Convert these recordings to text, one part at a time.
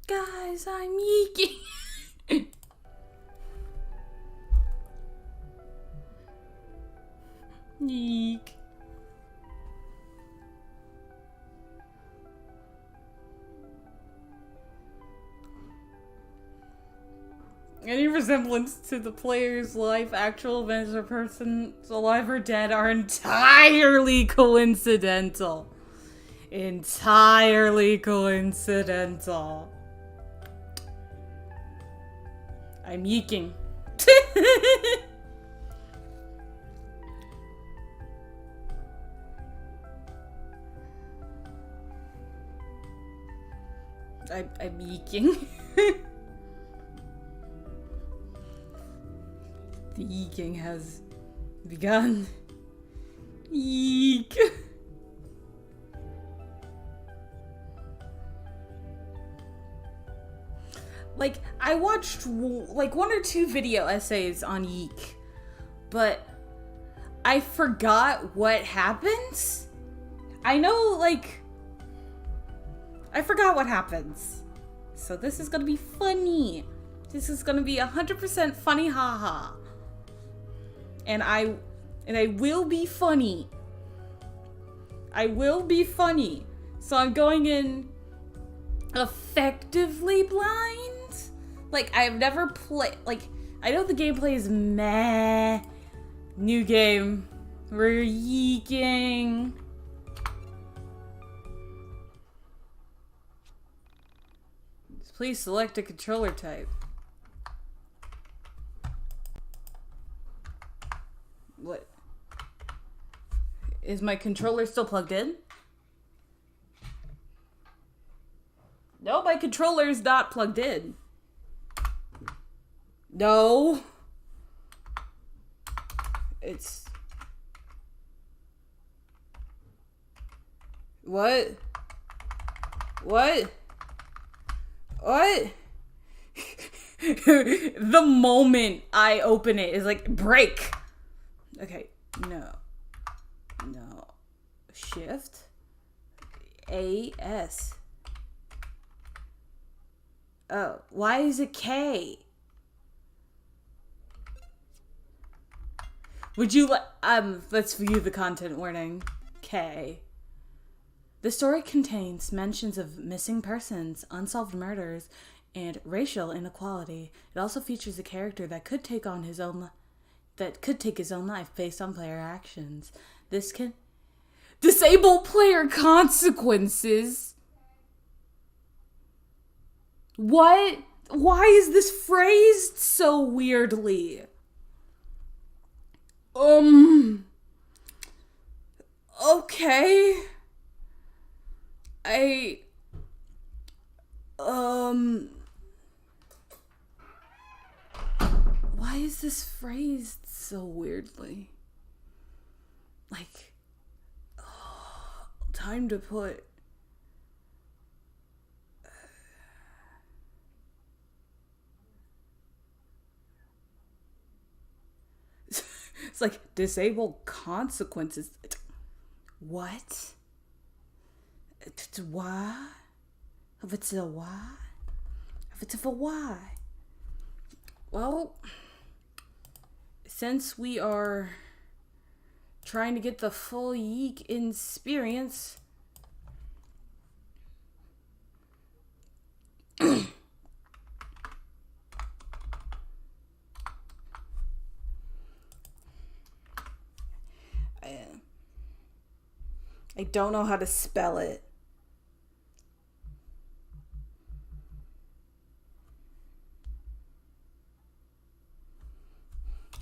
Guys, I'm YIIKING. YIIK. Any resemblance to the player's life, actual events, or persons alive or dead are entirely coincidental. Entirely coincidental. I'm YIIKING. I'm YIIKING. The YIIKING has begun. YIIK. Like, I watched like 1 or 2 video essays on YIIK, but I forgot what happens. I know, like, I forgot what happens. So this is gonna be funny. This is gonna be 100% funny, haha. And I will be funny. I will be funny. So I'm going in effectively blind. Like, I've never played, like, I know the gameplay is meh. New game. We're YIIKING. Please select a controller type. What? Is my controller still plugged in? No, my controller is not plugged in. No. It's... What? What? What? The moment I open it is like, break. Okay, no. No. Shift. A-S. Oh, why is it K? Would you let's view the content warning. K. The story contains mentions of missing persons, unsolved murders, and racial inequality. It also features a character that could take his own life based on player actions. This can disable player consequences. What? Why is this phrased so weirdly? Okay. Why is this phrased so weirdly? Like, time to put... It's like, disable consequences. What? Why? If it's a why? If it's a why? Well, since we are trying to get the full YIIK experience, I don't know how to spell it.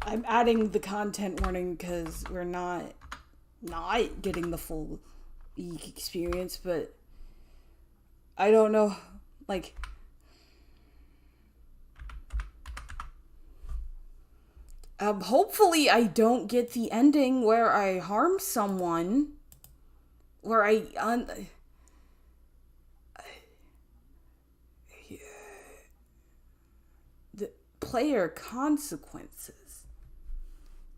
I'm adding the content warning because we're not getting the full YIIK experience, but I don't know, like, hopefully I don't get the ending where I harm someone, where the player consequences.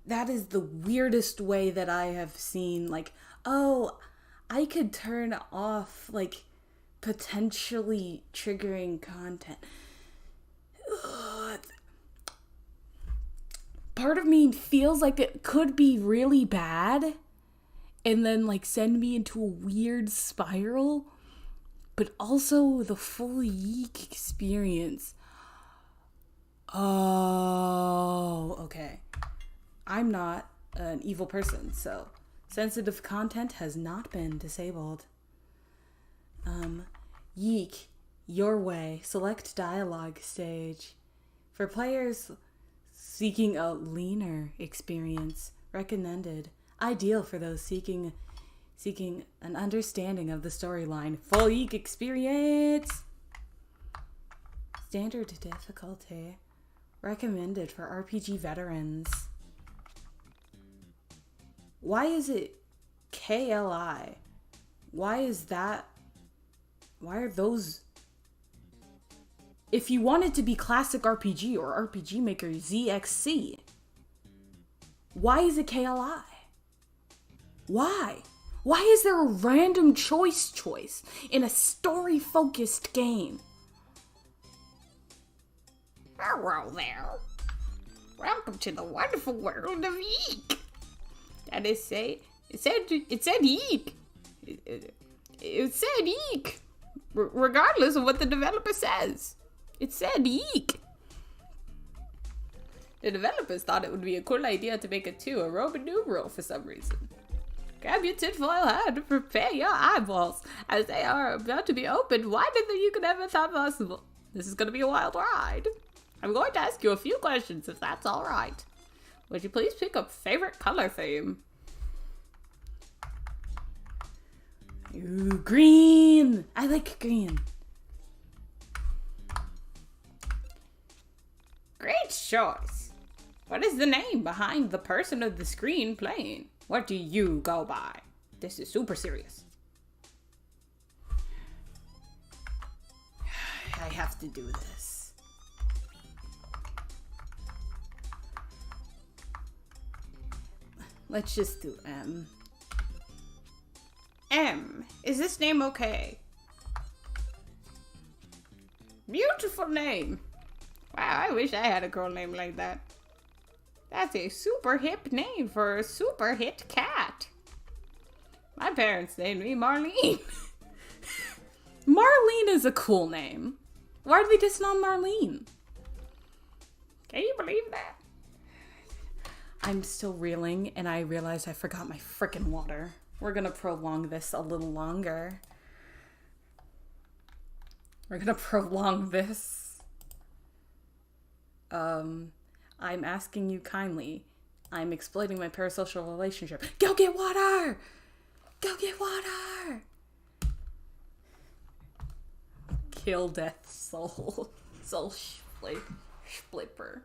That is the weirdest way that I have seen, like, oh, I could turn off, like, potentially triggering content. Ugh. Part of me feels like it could be really bad and then like send me into a weird spiral, but also the full YIIK experience. Oh, okay. I'm not an evil person, so sensitive content has not been disabled. YIIK, your way. Select dialogue stage. For players seeking a leaner experience, recommended. Ideal for those seeking an understanding of the storyline. Full YIIK experience. Standard difficulty. Recommended for RPG veterans. Why is it KLI? Why is that? Why are those? If you want it to be classic RPG or RPG Maker ZXC, why is it KLI? Why? Why is there a random choice in a story-focused game? Hello there. Welcome to the wonderful world of YIIK. That is say, it said YIIK. It said YIIK. Regardless of what the developer says. It said YIIK. The developers thought it would be a cool idea to make it a Roman numeral for some reason. Grab your tinfoil hat and prepare your eyeballs as they are about to be opened wider than you could ever thought possible. This is going to be a wild ride. I'm going to ask you a few questions if that's alright. Would you please pick a favorite color theme? Ooh, green! I like green. Great choice. What is the name behind the person of the screen playing? What do you go by? This is super serious. I have to do this. Let's just do M. M. Is this name okay? Beautiful name. Wow, I wish I had a girl name like that. That's a super hip name for a super hit cat. My parents named me Marlene. Marlene is a cool name. Why are they just not Marlene? Can you believe that? I'm still reeling and I realized I forgot my frickin' water. We're gonna prolong this a little longer. I'm asking you kindly. I'm exploiting my parasocial relationship. Go get water! Go get water! Kill death soul. Soul splipper.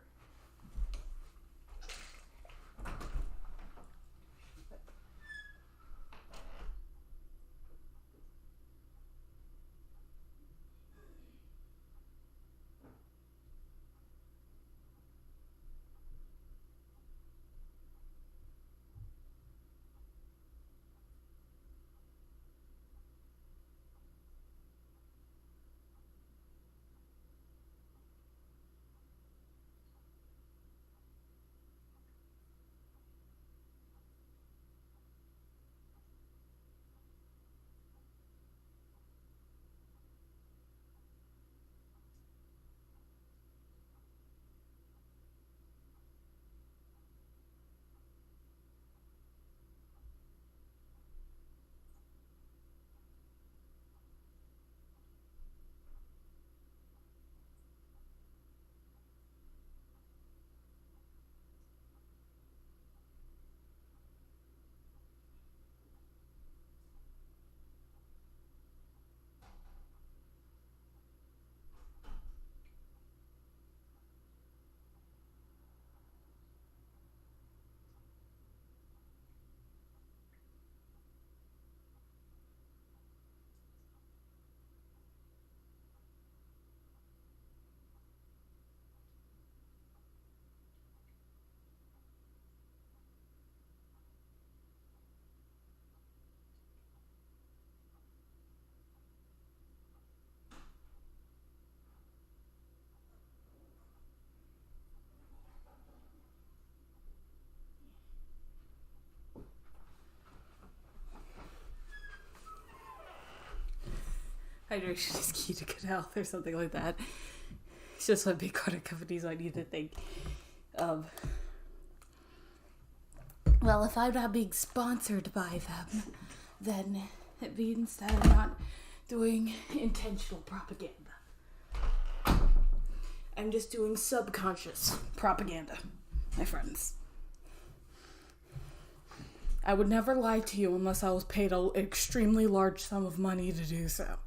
Hydration is key to good health or something like that. It's just what big credit companies I need to think of. Well, if I'm not being sponsored by them, then it means that I'm not doing intentional propaganda. I'm just doing subconscious propaganda, my friends. I would never lie to you unless I was paid an extremely large sum of money to do so.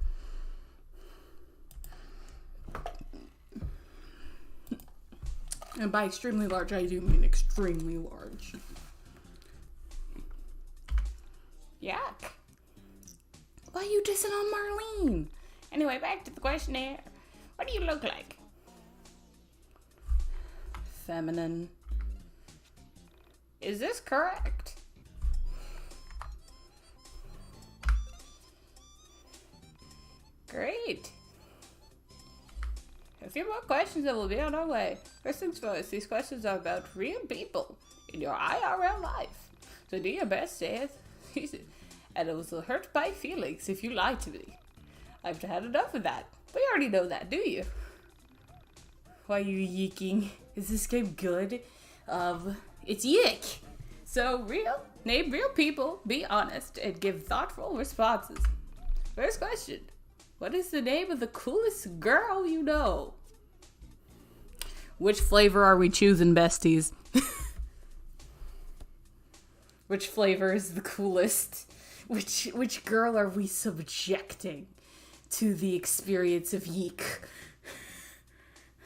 And by extremely large, I do mean extremely large. Yuck. Why are you dissing on Marlene? Anyway, back to the questionnaire. What do you look like? Feminine. Is this correct? Great. A few more questions and we'll be on our way. First things first, these questions are about real people in your IRL life. So do your best, Dad. And it will hurt my feelings if you lie to me. I've had enough of that. We already know that, do you? Why are you yeeking? Is this game good? It's YIIK. So name real people, be honest, and give thoughtful responses. First question. What is the name of the coolest girl you know? Which flavor are we choosing, besties? Which flavor is the coolest? Which girl are we subjecting to the experience of YIIK?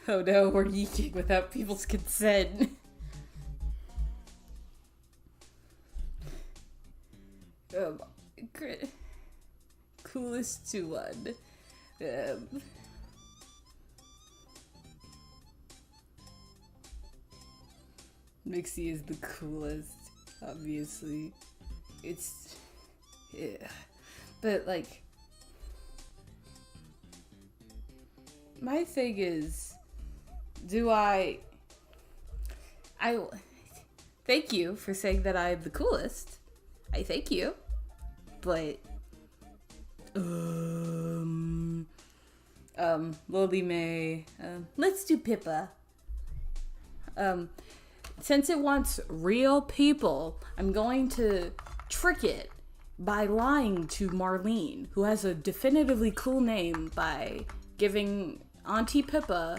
Oh no, we're yeeking without people's consent. Coolest to one. Mixie is the coolest, obviously. It's... yeah. But, like... my thing is... thank you for saying that I'm the coolest. I thank you. But... Lily May. Let's do Pippa. Since it wants real people, I'm going to trick it by lying to Marlene, who has a definitively cool name, by giving Auntie Pippa,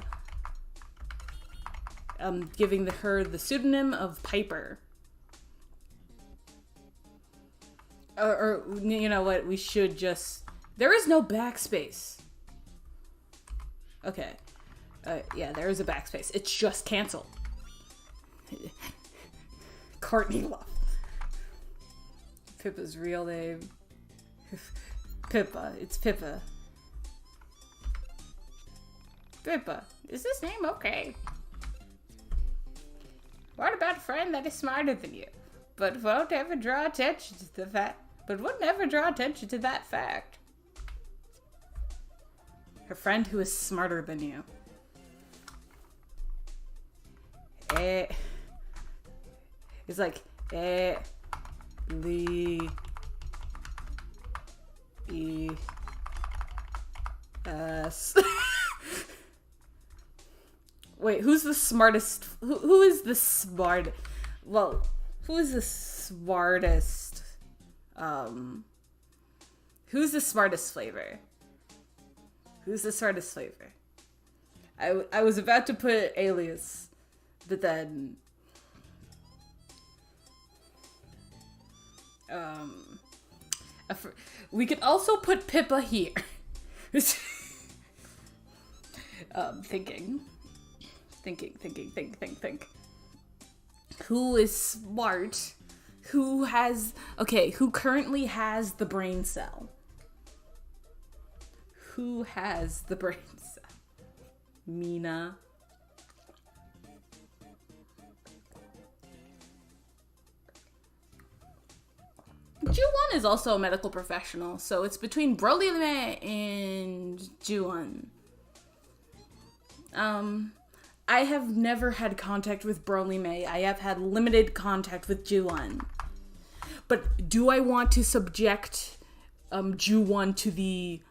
giving her the pseudonym of Piper. Or you know what? We should just... there is no backspace. Okay. Yeah, there is a backspace. It's just cancel. Courtney Love. Pippa's real name. Pippa. It's Pippa. Pippa, is this name okay? What about a friend that is smarter than you, but won't ever draw attention to the fact? But would never draw attention to that fact. Her friend who is smarter than you. It's like Lee E S. Wait, who's the smartest? Who is the smart? Well, who is the smartest? Who's the smartest flavor? Who's the smartest flavor? I was about to put Alias, but then we could also put Pippa here. Think. Who is smart? Who currently has the brain cell? Who has the brain cell? Mina. Ju-won is also a medical professional, so it's between Broly and Ju-won. I have never had contact with Broly May. I have had limited contact with Ju-won. But do I want to subject Ju-won to the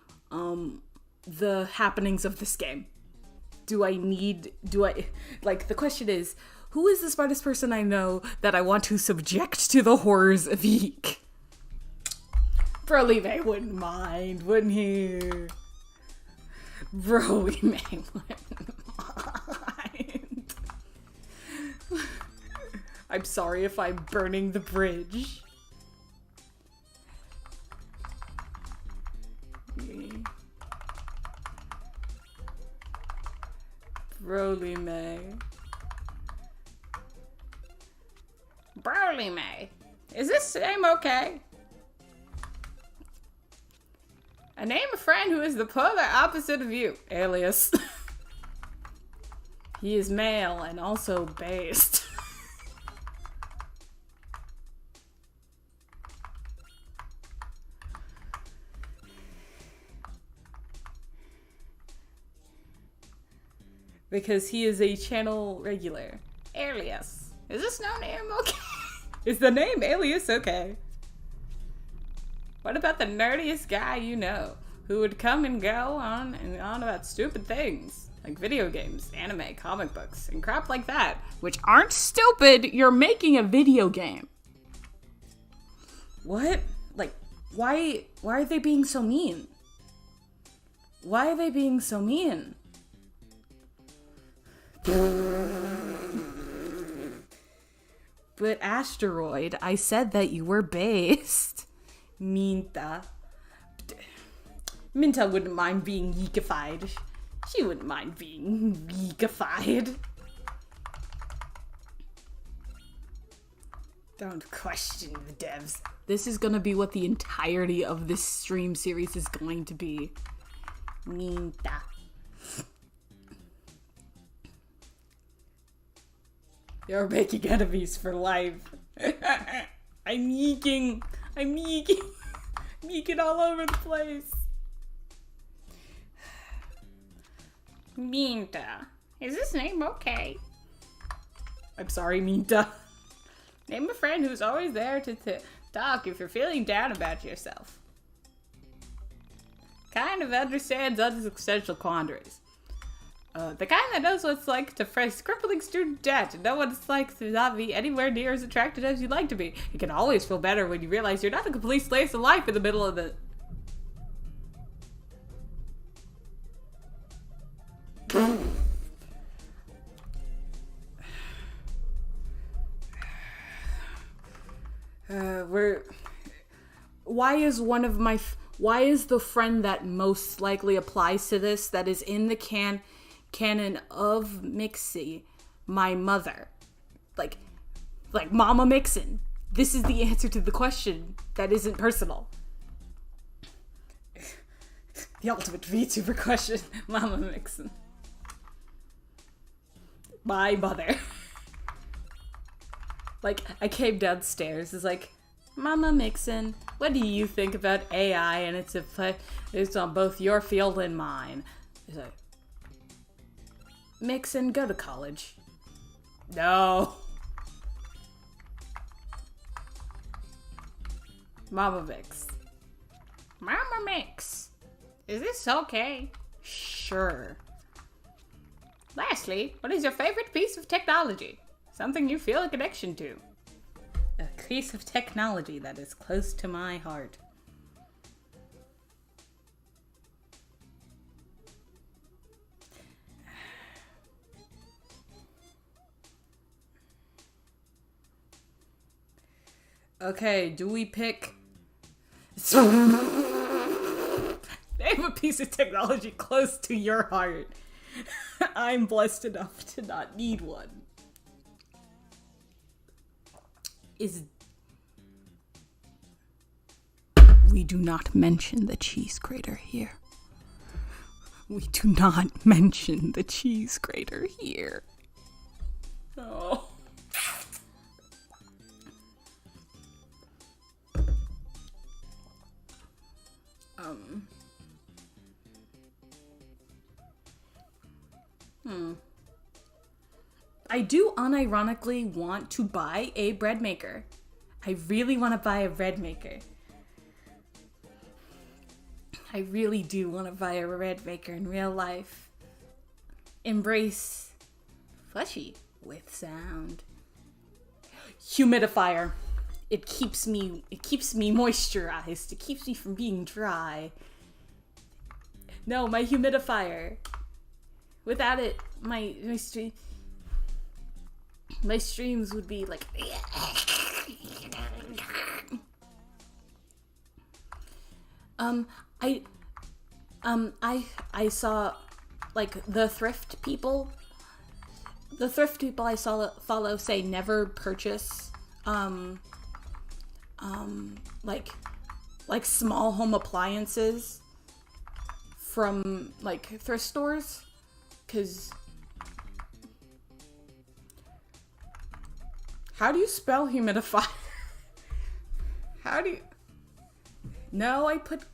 the happenings of this game? Like, the question is, who is the smartest person I know that I want to subject to the horrors of YIIK? Broly wouldn't mind, wouldn't he? Broly wouldn't mind. I'm sorry if I'm burning the bridge. Broly May. Broly May. Is this name okay? I name a friend who is the polar opposite of you. Alias. He is male and also based. Because he is a channel regular. Alias. Is this no name okay? Is the name Alias okay? What about the nerdiest guy you know, who would come and go on and on about stupid things, like video games, anime, comic books, and crap like that, which aren't stupid, you're making a video game. What? Like, why are they being so mean? Why are they being so mean? But Asteroid, I said that you were based. Minta wouldn't mind being YIIKified. She wouldn't mind being YIIKified. Don't question the devs. This is gonna be what the entirety of this stream series is going to be. Minta. You're making enemies for life. I'm YIIKIng. I'm YIIKing all over the place. Minta. Is this name okay? I'm sorry, Minta. Name a friend who's always there to talk if you're feeling down about yourself. Kind of understands existential quandaries. The kind that knows what it's like to face crippling student debt and know what it's like to not be anywhere near as attractive as you'd like to be. You can always feel better when you realize you're not a complete slice of life in the middle of the... Why is the friend that most likely applies to this, that is in the canon of Mixie, my mother? Like Mama Mixin. This is the answer to the question that isn't personal. The ultimate VTuber question. Mama Mixin. My mother. Like, I came downstairs, it's like, Mama Mixin, what do you think about AI and its effect? It's on both your field and mine. It's like, Mixin, go to college. No. Mama Mix. Mama Mix. Is this okay? Sure. Lastly, what is your favorite piece of technology? Something you feel a connection to. A piece of technology that is close to my heart. Okay, do we pick... Name a piece of technology close to your heart. I'm blessed enough to not need one. We do not mention the cheese grater here. We do not mention the cheese grater here. Oh. I do unironically want to buy a bread maker. I really want to buy a bread maker. I really do want to buy a red maker in real life. Embrace fleshy with sound. Humidifier. It keeps me moisturized. It keeps me from being dry. No, my humidifier. Without it, my streams would be like I saw like the thrift people I follow say never purchase like small home appliances from like thrift stores, because how do you spell humidifier? No, I put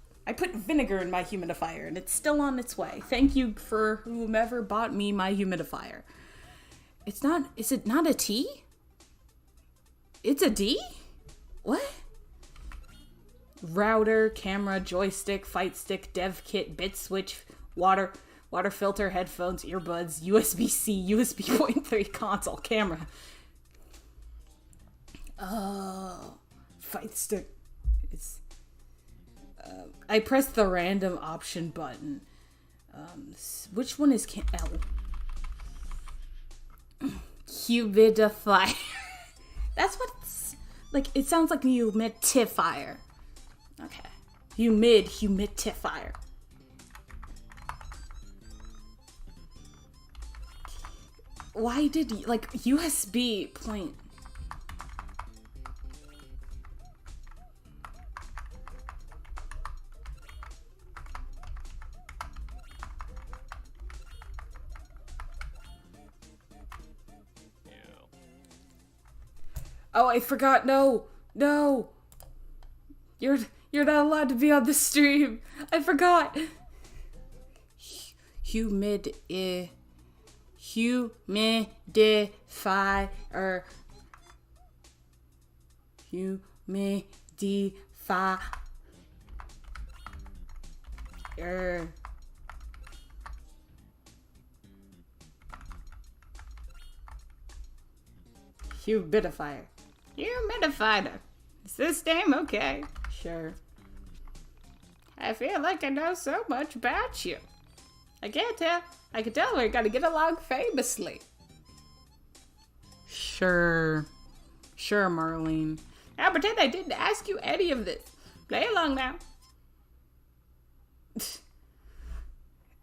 vinegar in my humidifier and it's still on its way. Thank you for whomever bought me my humidifier. Is it not a T? It's a D? What? Router, camera, joystick, fight stick, dev kit, bit switch, water filter, headphones, earbuds, USB-C, USB 0.3 console, camera. Oh, fight stick. I pressed the random option button. Which one is L? Humidifier. That's what it's like. It sounds like humidifier. Okay. Humidifier. Why did you, like, USB point? Oh, I forgot. No. You're not allowed to be on the stream. I forgot. Humidifier. Humidifier. Humidifier. Humidifier. Is this name okay? Sure. I feel like I know so much about you. I can tell we're gonna get along famously. Sure, Marlene. Now pretend I didn't ask you any of this. Play along now.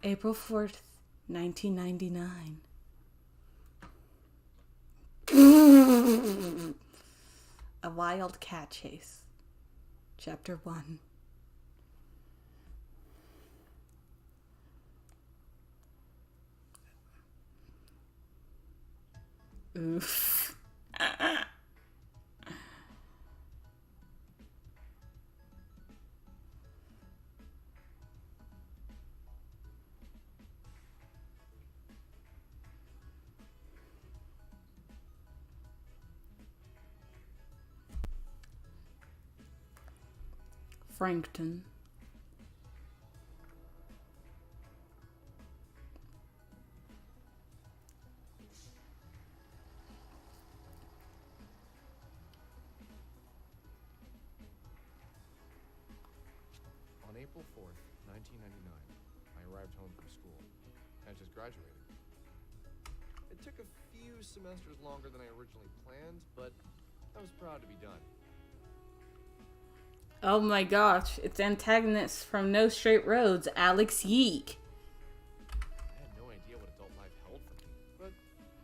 April 4th, 1999. A Wild Cat Chase. Chapter 1. Oof. Frankton. On April 4th, 1999, I arrived home from school. I just graduated. It took a few semesters longer than I originally planned, but I was proud to be done. Oh my gosh, it's antagonist from No Straight Roads, Alex YIIK. I had no idea what adult life held for me, but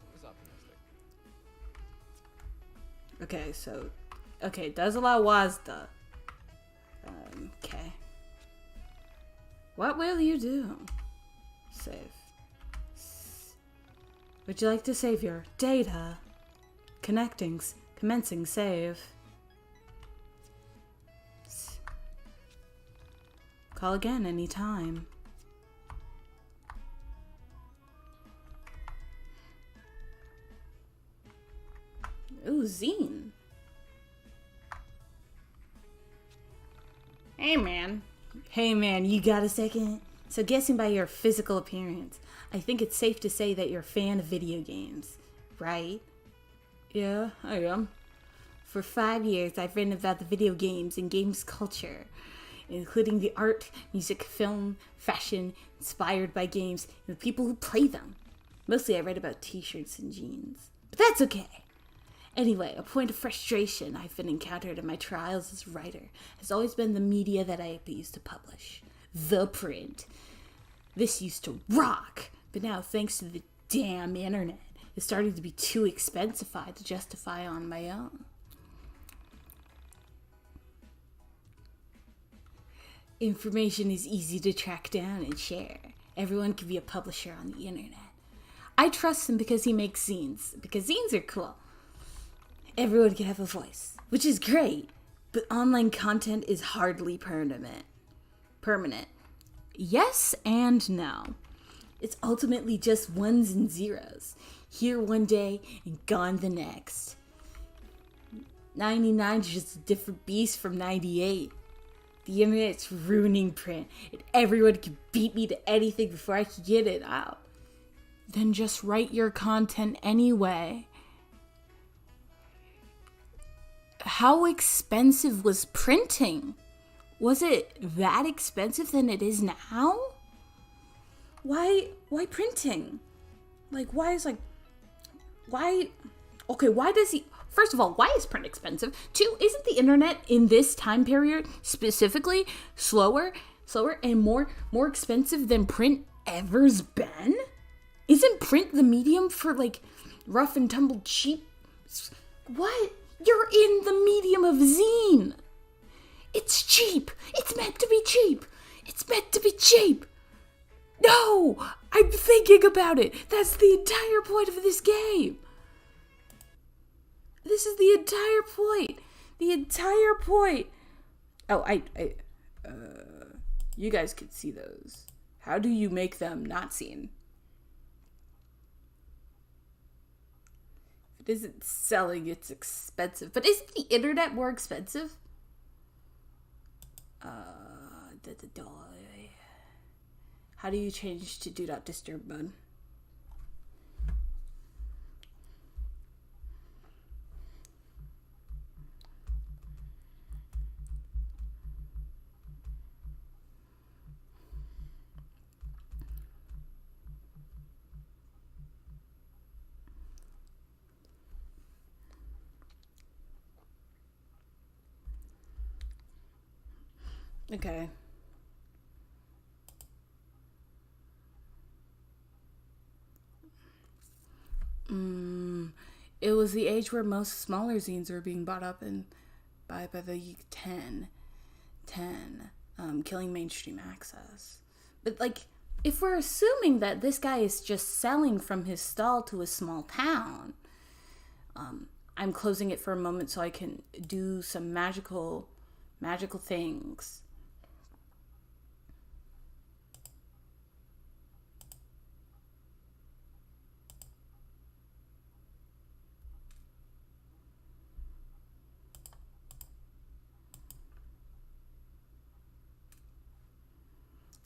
I was optimistic. Okay, does allow WASDA. Okay. What will you do? Save. Would you like to save your data? Commencing save. Call again anytime. Ooh, zine. Hey man, Hey man, you got a second? So guessing by your physical appearance, I think it's safe to say that you're a fan of video games, right? Yeah, I am. For 5 years, I've written about the video games and games culture, including the art, music, film, fashion, inspired by games, and the people who play them. Mostly I write about t-shirts and jeans. But that's okay. Anyway, a point of frustration I've been encountered in my trials as a writer has always been the media that I used to publish. The print. This used to rock, but now thanks to the damn internet, it's starting to be too expensive to justify on my own. Information is easy to track down and share. Everyone can be a publisher on the internet. I trust him because he makes zines, because zines are cool. Everyone can have a voice, which is great, but online content is hardly permanent. Yes and no. It's ultimately just ones and zeros. Here one day and gone the next. 99 is just a different beast from 98. The internet's ruining print, and everyone can beat me to anything before I can get it out. Then just write your content anyway. How expensive was printing? Was it that expensive than it is now? Why printing? Why does he... First of all, why is print expensive? Two, isn't the internet in this time period specifically slower and more expensive than print ever's been? Isn't print the medium for rough and tumble cheap? What? You're in the medium of zine. It's cheap. It's meant to be cheap. It's meant to be cheap. No, I'm thinking about it. That's the entire point of this game. This is the entire point. The entire point. Oh, you guys could see those. How do you make them not seen? If it isn't selling, it's expensive. But isn't the internet more expensive? How do you change to do not disturb mode? Okay. It was the age where most smaller zines were being bought up by the YIIK 10, killing mainstream access. But if we're assuming that this guy is just selling from his stall to a small town, I'm closing it for a moment so I can do some magical things.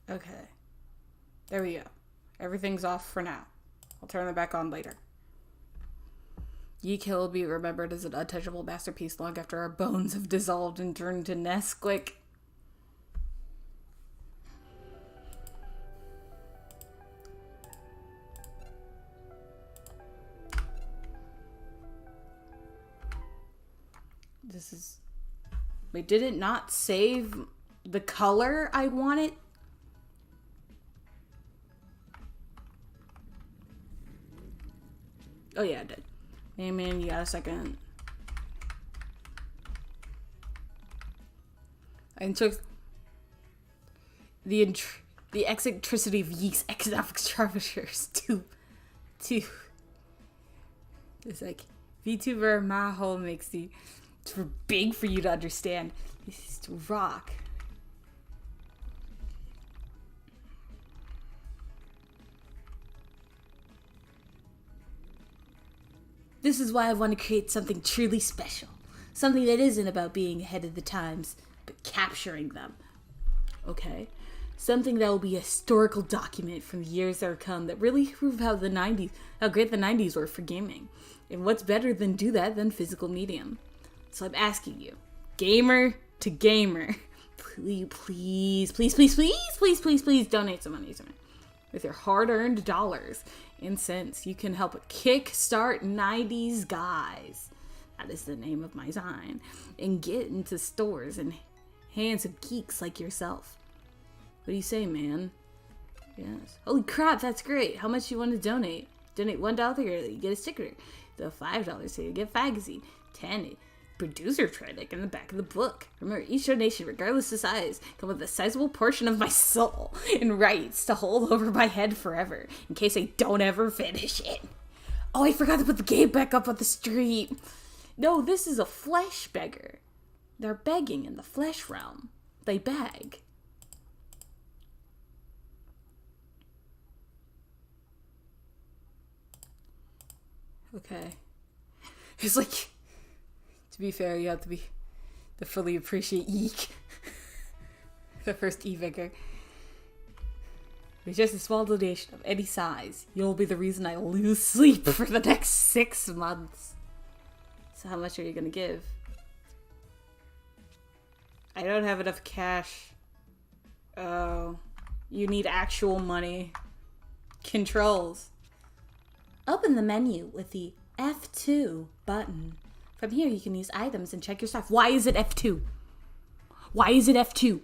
Okay, there we go. Everything's off for now. I'll turn it back on later. YIIK will be remembered as an untouchable masterpiece long after our bones have dissolved and turned to Nesquik. This is... Wait, did it not save the color I wanted? Oh yeah, I did. Hey man, you got a second? I took the eccentricity of YIIK's economic structures to it's VTuber my whole Mixie. It's for big for you to understand. This is to rock. This is why I want to create something truly special. Something that isn't about being ahead of the times, but capturing them. Okay? Something that will be a historical document from the years that are come that really prove how great the 90s were for gaming. And what's better than do that than physical medium? So I'm asking you, gamer to gamer, please donate some money to me. With your hard-earned dollars and cents, you can help kickstart 90s guys. That is the name of my sign. And get into stores and hands of geeks like yourself. What do you say, man? Yes. Holy crap, that's great. How much do you want to donate? Donate $1, you get a sticker. So $5, so you get a magazine. $10, producer credit in the back of the book. Remember, each donation, regardless of size, come with a sizable portion of my soul and rights to hold over my head forever, in case I don't ever finish it. Oh, I forgot to put the game back up on the street. No, this is a flesh beggar. They're begging in the flesh realm. They beg. Okay. It's like, to be fair, you have to fully appreciate YIIK. The first e-vigor. With just a small donation of any size, you'll be the reason I lose sleep for the next 6 months. So how much are you gonna give? I don't have enough cash. Oh. You need actual money. Controls. Open the menu with the F2 button. From here, you can use items and check your stuff. Why is it F2? Why is it F2?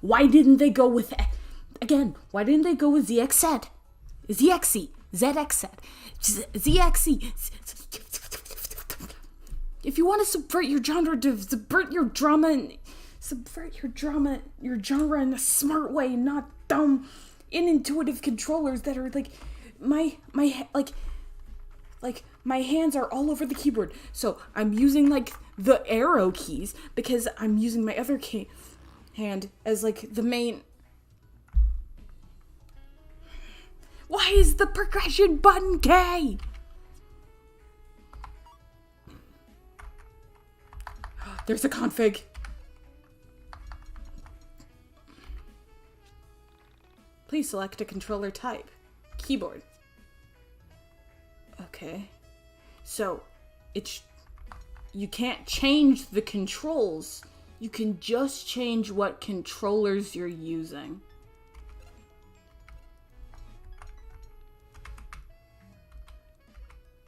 Why didn't they go with... Again, why didn't they go with ZXZ? ZXC. ZXZ. ZXC. If you want to subvert your genre, subvert your drama, your genre in a smart way, not dumb, unintuitive controllers that are like... my hands are all over the keyboard. So I'm using like the arrow keys because I'm using my other hand as like the main. Why is the progression button K? There's a config. Please select a controller type. Keyboard. Okay. So, you can't change the controls. You can just change what controllers you're using.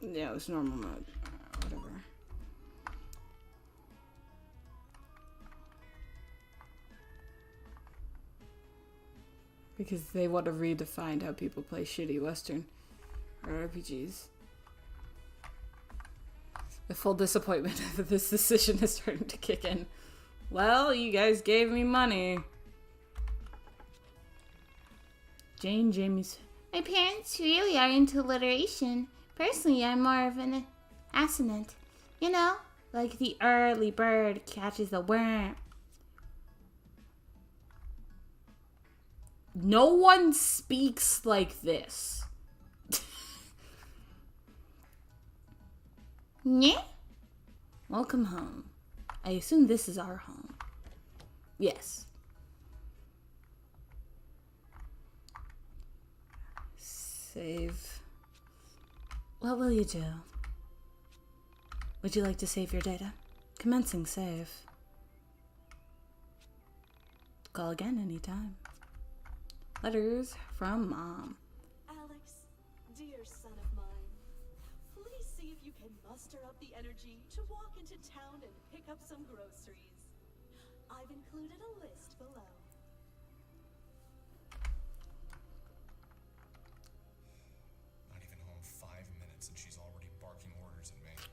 Yeah, it's normal mode. Whatever. Because they want to redefine how people play shitty Western RPGs. The full disappointment of this decision is starting to kick in. Well, you guys gave me money. Jamie's. My parents really are into alliteration. Personally, I'm more of an assonant. You know, like the early bird catches the worm. No one speaks like this. Yeah? Welcome home. I assume this is our home. Yes. Save. What will you do? Would you like to save your data? Commencing save. Call again anytime. Letters from Mom. Alex, dear son of mine, please see if you can muster up the energy to walk into town and pick up some groceries. I've included a list below. Not even home 5 minutes and she's already barking orders at me.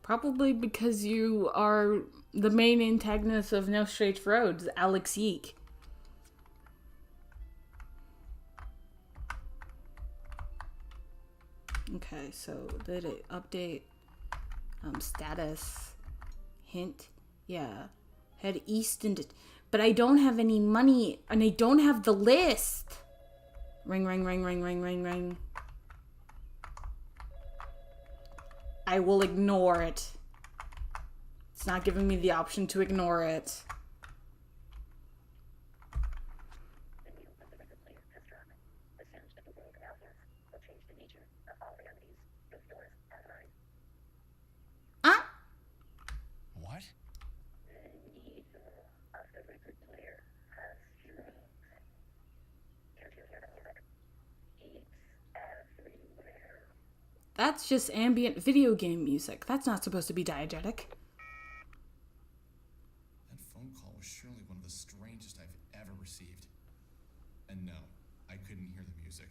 Probably because you are the main antagonist of No Straight Roads, Alex YIIK. Okay, so did it update status hint? Yeah, head east and but I don't have any money and I don't have the list. Ring, ring, ring, ring, ring, ring, ring. I will ignore it. It's not giving me the option to ignore it. That's just ambient video game music. That's not supposed to be diegetic. That phone call was surely one of the strangest I've ever received. And no, I couldn't hear the music.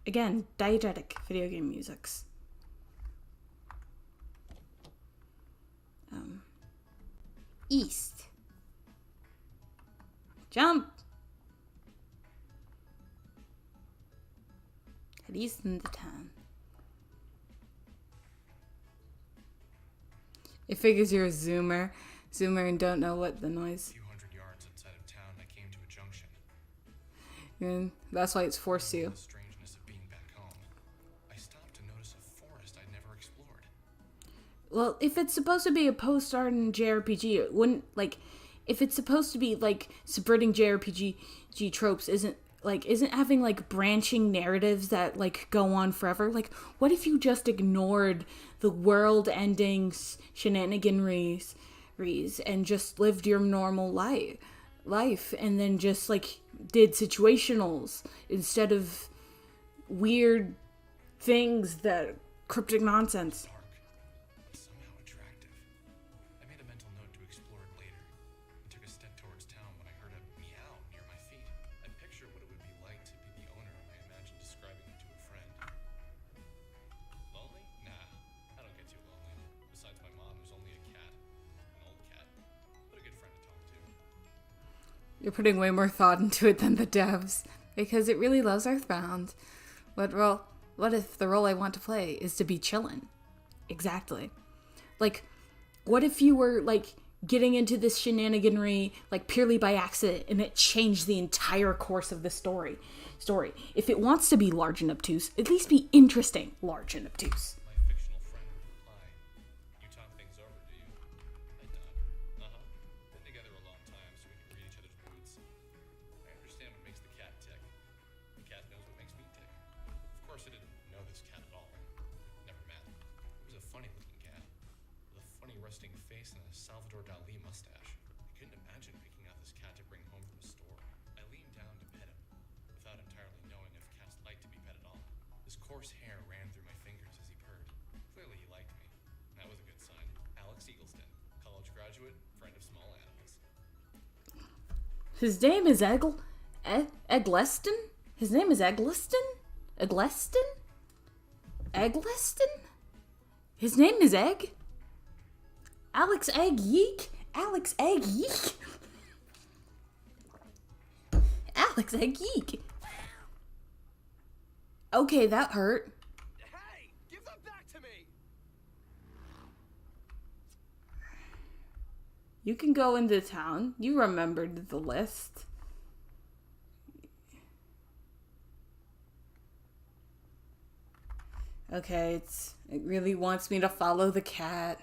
Again, diegetic video game musics. East. Jump! Head east into town. It figures you're a zoomer and don't know what the noise. A few hundred yards outside of town, I came to a junction. And that's why it's forced you. The strangeness of being back home. I stopped to notice a forest I'd never explored. Well, if it's supposed to be a post-art JRPG, it wouldn't, like, if it's supposed to be, like, subverting JRPG tropes, isn't having, like, branching narratives that, like, go on forever? Like, what if you just ignored the world-ending shenaniganries and just lived your normal life and then just, like, did situationals instead of weird things that cryptic nonsense? Dark, but somehow attractive. I made a mental note to explore it later, and took a step towards town when I heard a meow near my feet. I pictured what it would be like to be the owner, and I imagined describing it to a friend. Lonely? Nah, I don't get too lonely. Besides my mom, who's only a cat. An old cat. But a good friend to talk to. You're putting way more thought into it than the devs, because it really loves Earthbound. What if the role I want to play is to be chillin'? Exactly. Like, what if you were, like, getting into this shenaniganry, like, purely by accident, and it changed the entire course of the story? If it wants to be large and obtuse, at least be interesting, large and obtuse. My fictional friend would reply, "You talk things over, do you?" I nod. Been together a long time, so we can read each other's moods. I understand what makes the cat tick. The cat knows what makes me tick. Of course, I didn't know this cat at all. Never met. It was a funny-looking cat, with a funny resting face and a Salvador Dali mustache. I couldn't imagine picking out this cat to bring home from a store. I leaned down to pet him, without entirely knowing if cats like to be pet at all. His coarse hair ran through my fingers as he purred. Clearly he liked me. That was a good sign. Alex Eagleston, college graduate, friend of small animals. His name is Eggleston? His name is Eggleston? Eggleston? Eggleston? His name is Egg? Alex Egg YIIK? Alex Egg YIIK? Alex Egg YIIK. Okay, that hurt. Hey! Give them back to me! You can go into town. You remembered the list. Okay, it really wants me to follow the cat.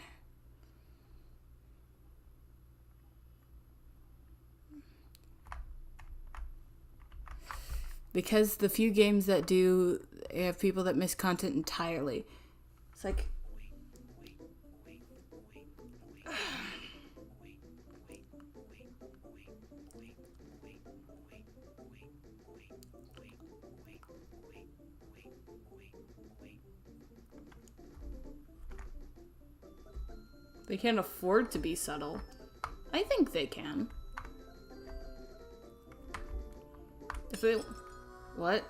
Because the few games that do have people that miss content entirely. It's like, they can't afford to be subtle. I think they can. If they... What?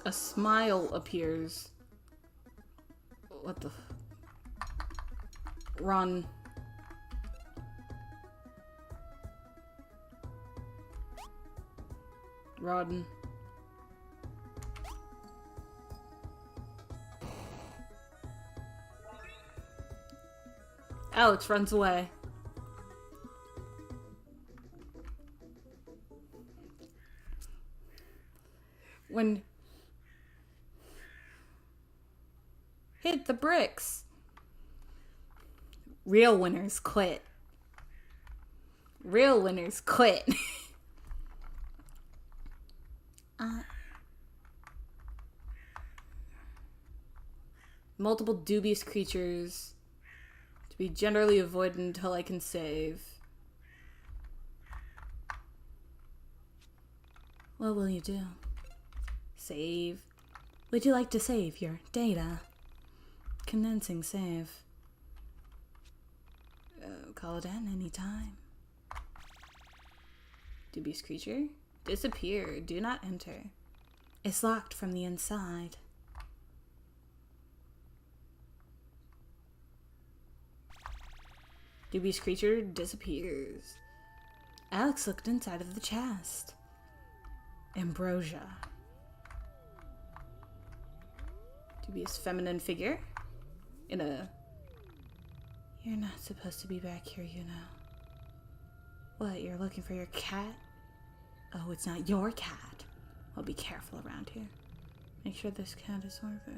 A smile appears. What the... Run. Run. Alex runs away. When... Hit the bricks. Real winners quit. Real winners quit. Multiple dubious creatures to be generally avoided until I can save. What will you do? Save. Would you like to save your data? Condensing save. Call it in anytime. Dubious creature? Disappear. Do not enter. It's locked from the inside. Dubious creature disappears. Alex looked inside of the chest. Ambrosia. Dubious feminine figure. In a... You're not supposed to be back here, you know. What, you're looking for your cat? Oh, it's not your cat. Well, be careful around here. Make sure this cat is over.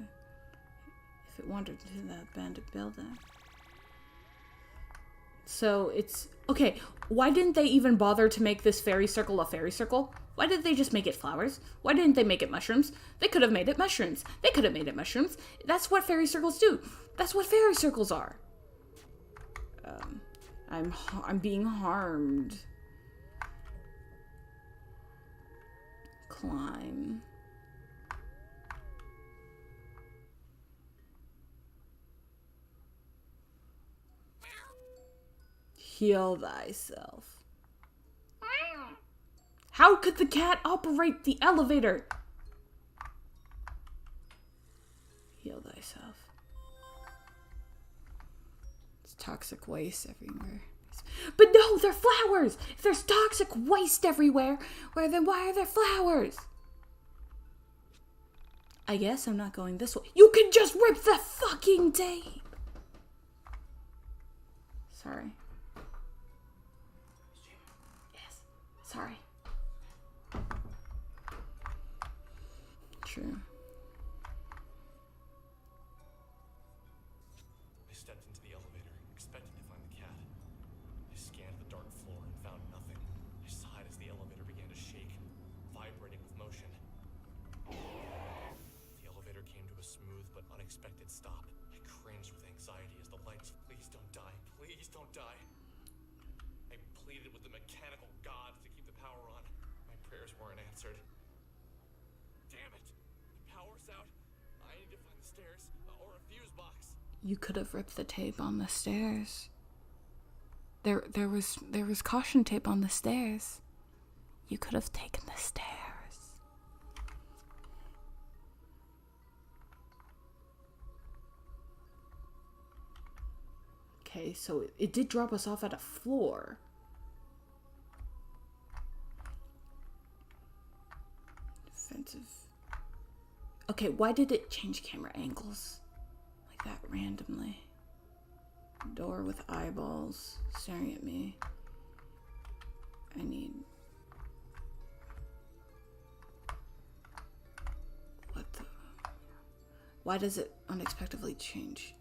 If it wandered into that abandoned building. So it's... Okay, why didn't they even bother to make this fairy circle a fairy circle? Why did they just make it flowers? Why didn't they make it mushrooms? They could have made it mushrooms. They could have made it mushrooms. That's what fairy circles do. That's what fairy circles are. I'm being harmed. Climb. Heal thyself. How could the cat operate the elevator? Heal thyself. It's toxic waste everywhere. But no, they're flowers! If there's toxic waste everywhere, then why are there flowers? I guess I'm not going this way. You can just rip the fucking tape! Sorry. Yes. Sorry. True. I stepped into the elevator, expecting to find the cat. I scanned the dark floor and found nothing. I sighed as the elevator began to shake, vibrating with motion. The elevator came to a smooth but unexpected stop. I cringed with anxiety as the lights... Please don't die. Please don't die. I pleaded with the mechanical gods to keep the power on. My prayers weren't answered. Damn it! The power's out. I need to find the stairs or a fuse box. You could have ripped the tape on the stairs. There was caution tape on the stairs. You could have taken the stairs. Okay, so it did drop us off at a floor. Defensive. Okay, why did it change camera angles like that randomly? Door with eyeballs staring at me. I need... What the... Why does it unexpectedly change?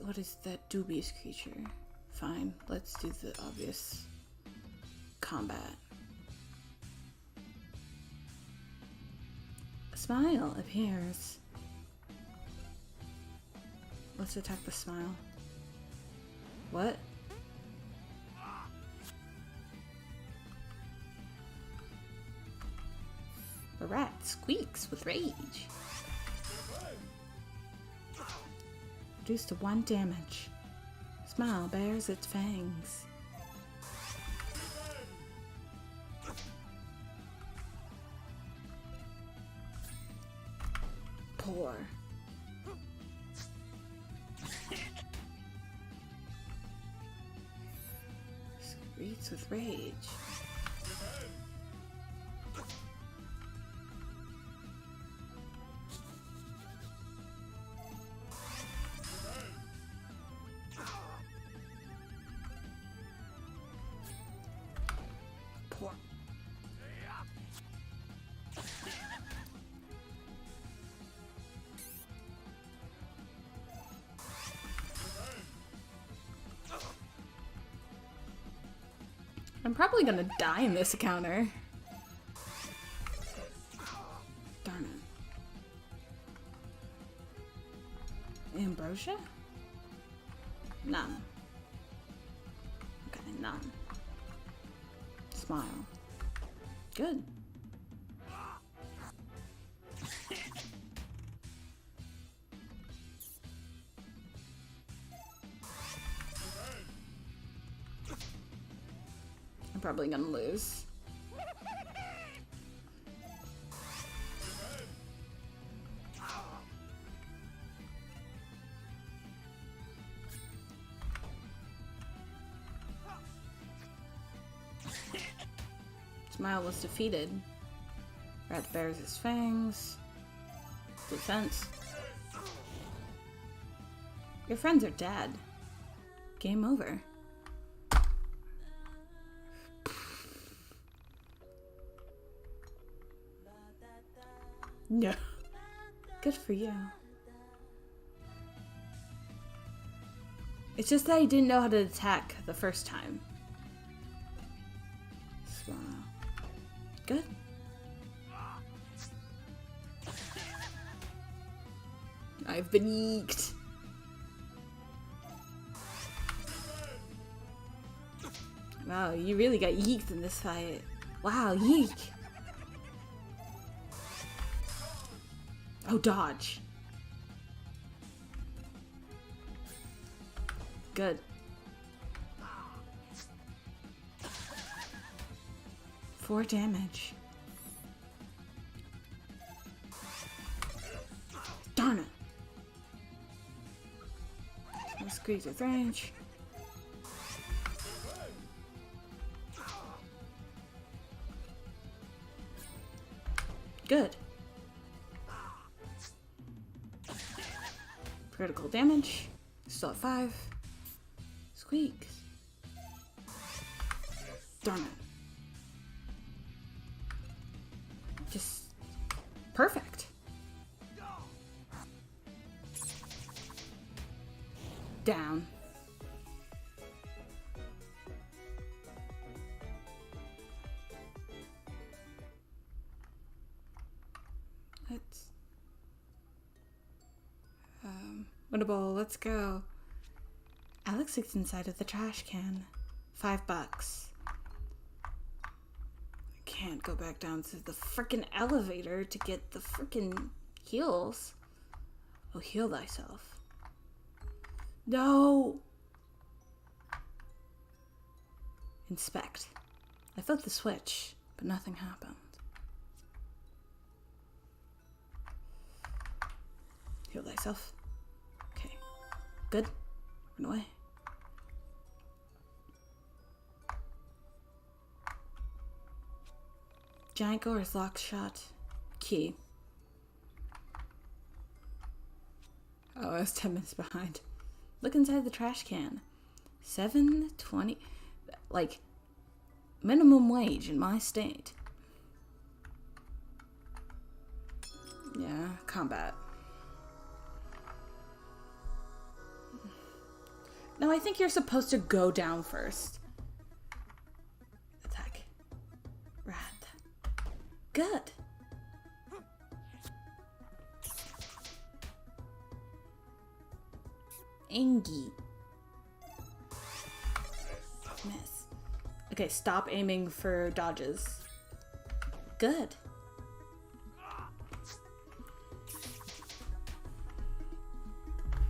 What is that dubious creature? Fine, let's do the obvious. Combat. A smile appears. Let's attack the smile. What? The rat squeaks with rage. Reduced to 1 damage. Smile bares its fangs. Poor. Screeds with rage. Poor. I'm probably gonna die in this encounter. Darn it. Ambrosia? None. Okay, none. Smile. Good. I'm probably gonna lose. Smile was defeated. Rat bares his fangs. Defense. Your friends are dead. Game over. No. Good for you. It's just that I didn't know how to attack the first time. Smile. Good. I've been yeeked. Wow, you really got yeeked in this fight. Wow, yeek. Oh, dodge. Good. Four damage. Darn it. I'll squeeze with range. Good. Critical damage. Still at 5. Squeaks. Darn it. Just perfect. Down. Let's winnable, let's go. Alex looks inside of the trash can. $5. I can't go back down to the frickin' elevator to get the frickin' heals. Oh, heal thyself. No! Inspect. I flipped the switch, but nothing happened. Heal thyself. Okay. Good. Run away. Giant door is locked shut. Key. Oh, I was 10 minutes behind. Look inside the trash can. $7.20. Like, minimum wage in my state. Yeah, combat. No, I think you're supposed to go down first. Attack. Rat. Good. Angie. Miss. Okay, stop aiming for dodges. Good.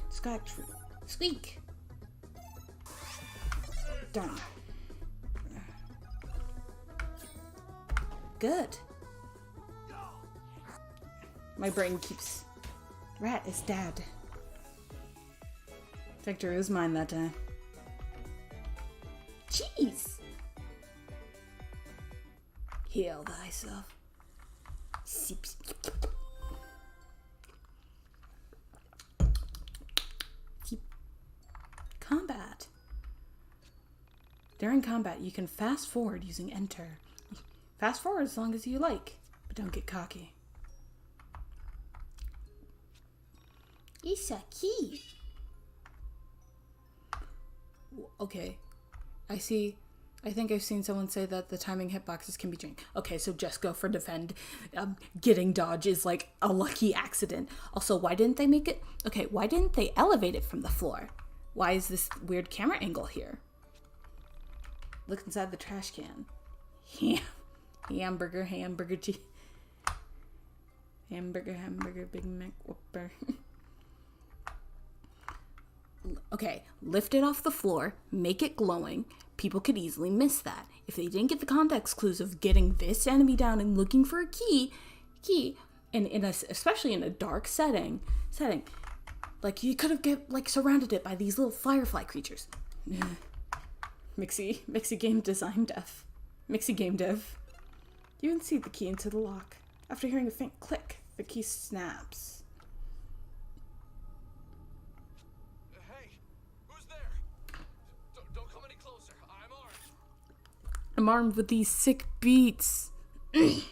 Scratch. Squeak. Darn. Good. My brain keeps... Rat is dead. Victor was mine that time. Jeez. Heal thyself. Combat. During combat, you can fast forward using enter. Fast forward as long as you like, but don't get cocky. It's a key. Okay, I think I've seen someone say that the timing hitboxes can be changed. Okay, so just go for defend. Getting dodge is like a lucky accident. Also, why didn't they make it? Okay, why didn't they elevate it from the floor? Why is this weird camera angle here? Look inside the trash can. Yeah, Hamburger, cheese. Hamburger, Big Mac, Whopper. Okay, lift it off the floor, make it glowing. People could easily miss that. If they didn't get the context clues of getting this enemy down and looking for a key, and especially in a dark setting, like you could have surrounded it by these little firefly creatures. Mixie game design dev. Mixie game dev. You insert the key into the lock. After hearing a faint click, the key snaps. Hey, who's there? Don't come any closer. I'm armed. I'm armed with these sick beats. Relax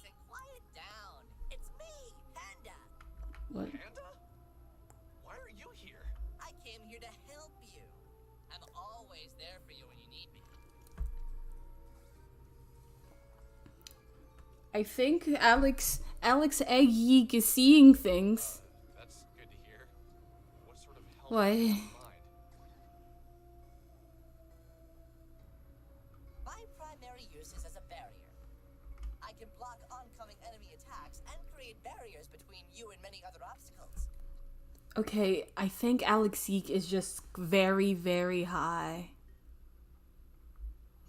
and quiet down. It's me, Panda. What? Panda? Why are you here? I came here to help you. I'm always there for you when you need me. I think Alex YIIK is seeing things. That's good to hear. What sort of help What? do you have in mind? My primary use is as a barrier. I can block oncoming enemy attacks and create barriers between you and many other obstacles. Okay, I think Alex YIIK is just very, very high.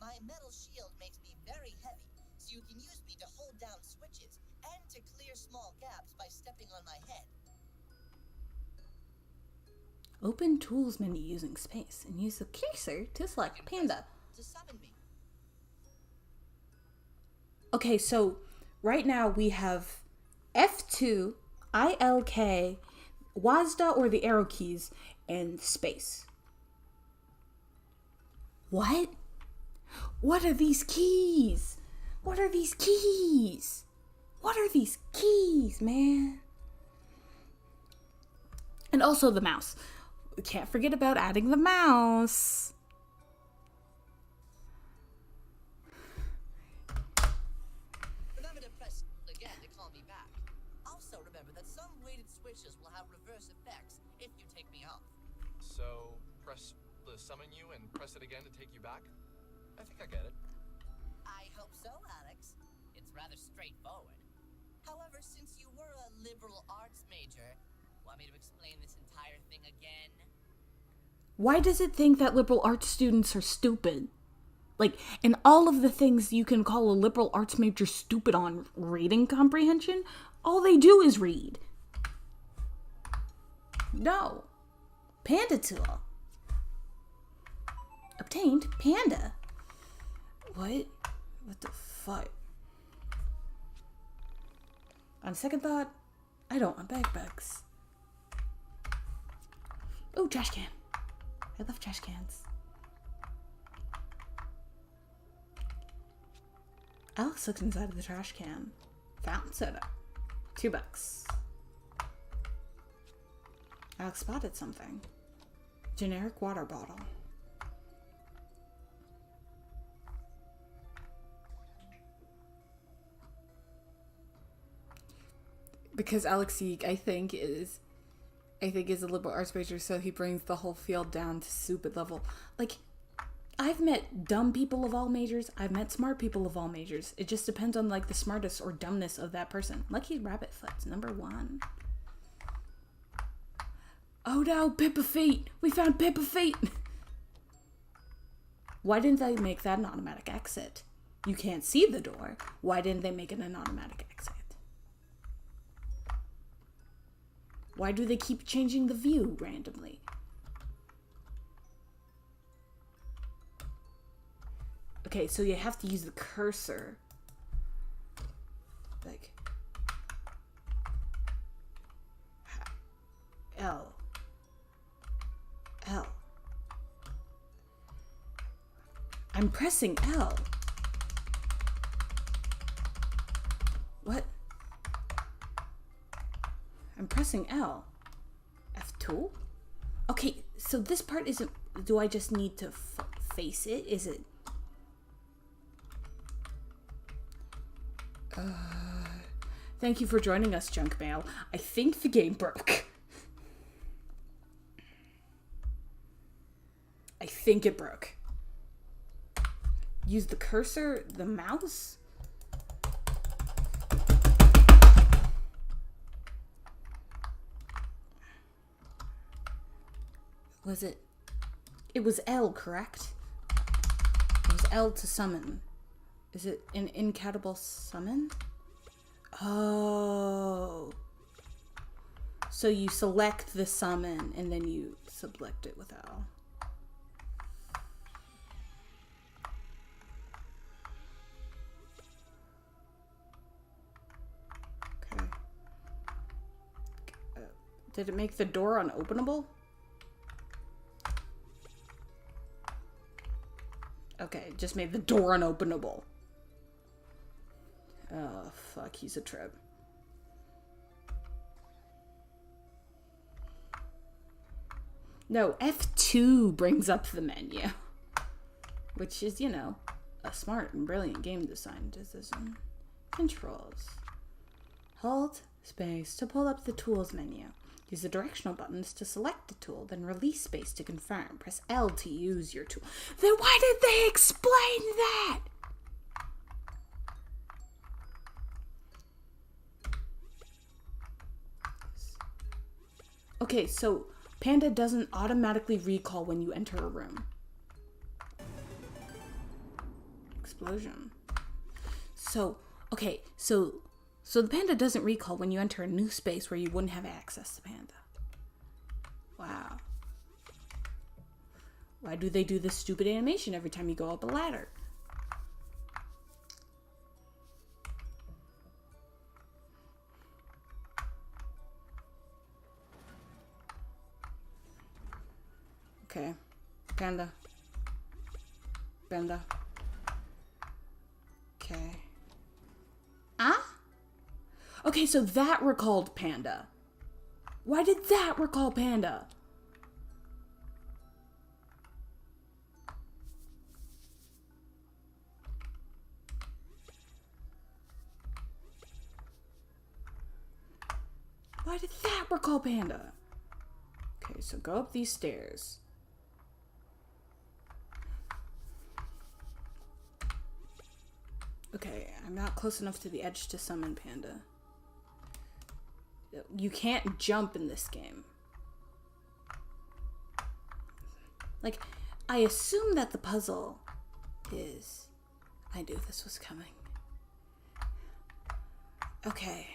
My metal shield makes me very heavy, so you can use me to hold down switches and to clear small gaps by stepping on my head. Open tools menu using space and use the cursor to select Panda. To summon me. Okay, so right now we have F2, ILK, WASD or the arrow keys, and space. What? What are these keys? What are these keys? What are these keys, man? And also the mouse. We can't forget about adding the mouse. Remember to press again to call me back. Also remember that some weighted switches will have reverse effects if you take me off. So, press the summon you and press it again to take you back? I think I get it. I hope so, Alex. It's rather straightforward. However, since you were a liberal arts major, want me to explain this entire thing again? Why does it think that liberal arts students are stupid? Like, in all of the things you can call a liberal arts major stupid on reading comprehension, all they do is read. No. Panda tool. Obtained Panda. What? What the fuck? On second thought, I don't want backpacks. Oh, trash can. I love trash cans. Alex looks inside of the trash can. Fountain soda. $2. Alex spotted something. Generic water bottle. Because Alex YIIK, I think is a liberal arts major, so he brings the whole field down to stupid level. Like, I've met dumb people of all majors. I've met smart people of all majors. It just depends on, like, the smartest or dumbness of that person. Lucky Rabbit Foot's number 1. Oh no, Pippa Feet! We found Pippa Feet! Why didn't they make that an automatic exit? You can't see the door. Why didn't they make it an automatic exit? Why do they keep changing the view randomly? Okay, so you have to use the cursor. Like L. I'm pressing L. What? I'm pressing L. F2? Okay, so this part isn't... Do I just need to face it? Is it... Thank you for joining us, junk mail. I think the game broke. I think it broke. Use the cursor, the mouse? Was it? It was L, correct? It was L to summon. Is it an incatable summon? Oh. So you select the summon and then you select it with L. Okay. Did it make the door unopenable? Okay, it just made the door unopenable. Oh, fuck, he's a trip. No, F2 brings up the menu. Which is, you know, a smart and brilliant game design decision. Controls. Hold space to pull up the tools menu. Use the directional buttons to select the tool, then release space to confirm. Press L to use your tool. Then why did they explain that? Okay, so Panda doesn't automatically recall when you enter a room. Explosion. So, okay, so the Panda doesn't recall when you enter a new space where you wouldn't have access to Panda. Wow. Why do they do this stupid animation every time you go up a ladder? Okay. Panda. Panda. Okay. Ah? Okay, so that recalled Panda. Why did that recall Panda? Why did that recall Panda? Okay, so go up these stairs. Okay, I'm not close enough to the edge to summon Panda. You can't jump in this game. Like, I assume that the puzzle is... I knew this was coming. Okay.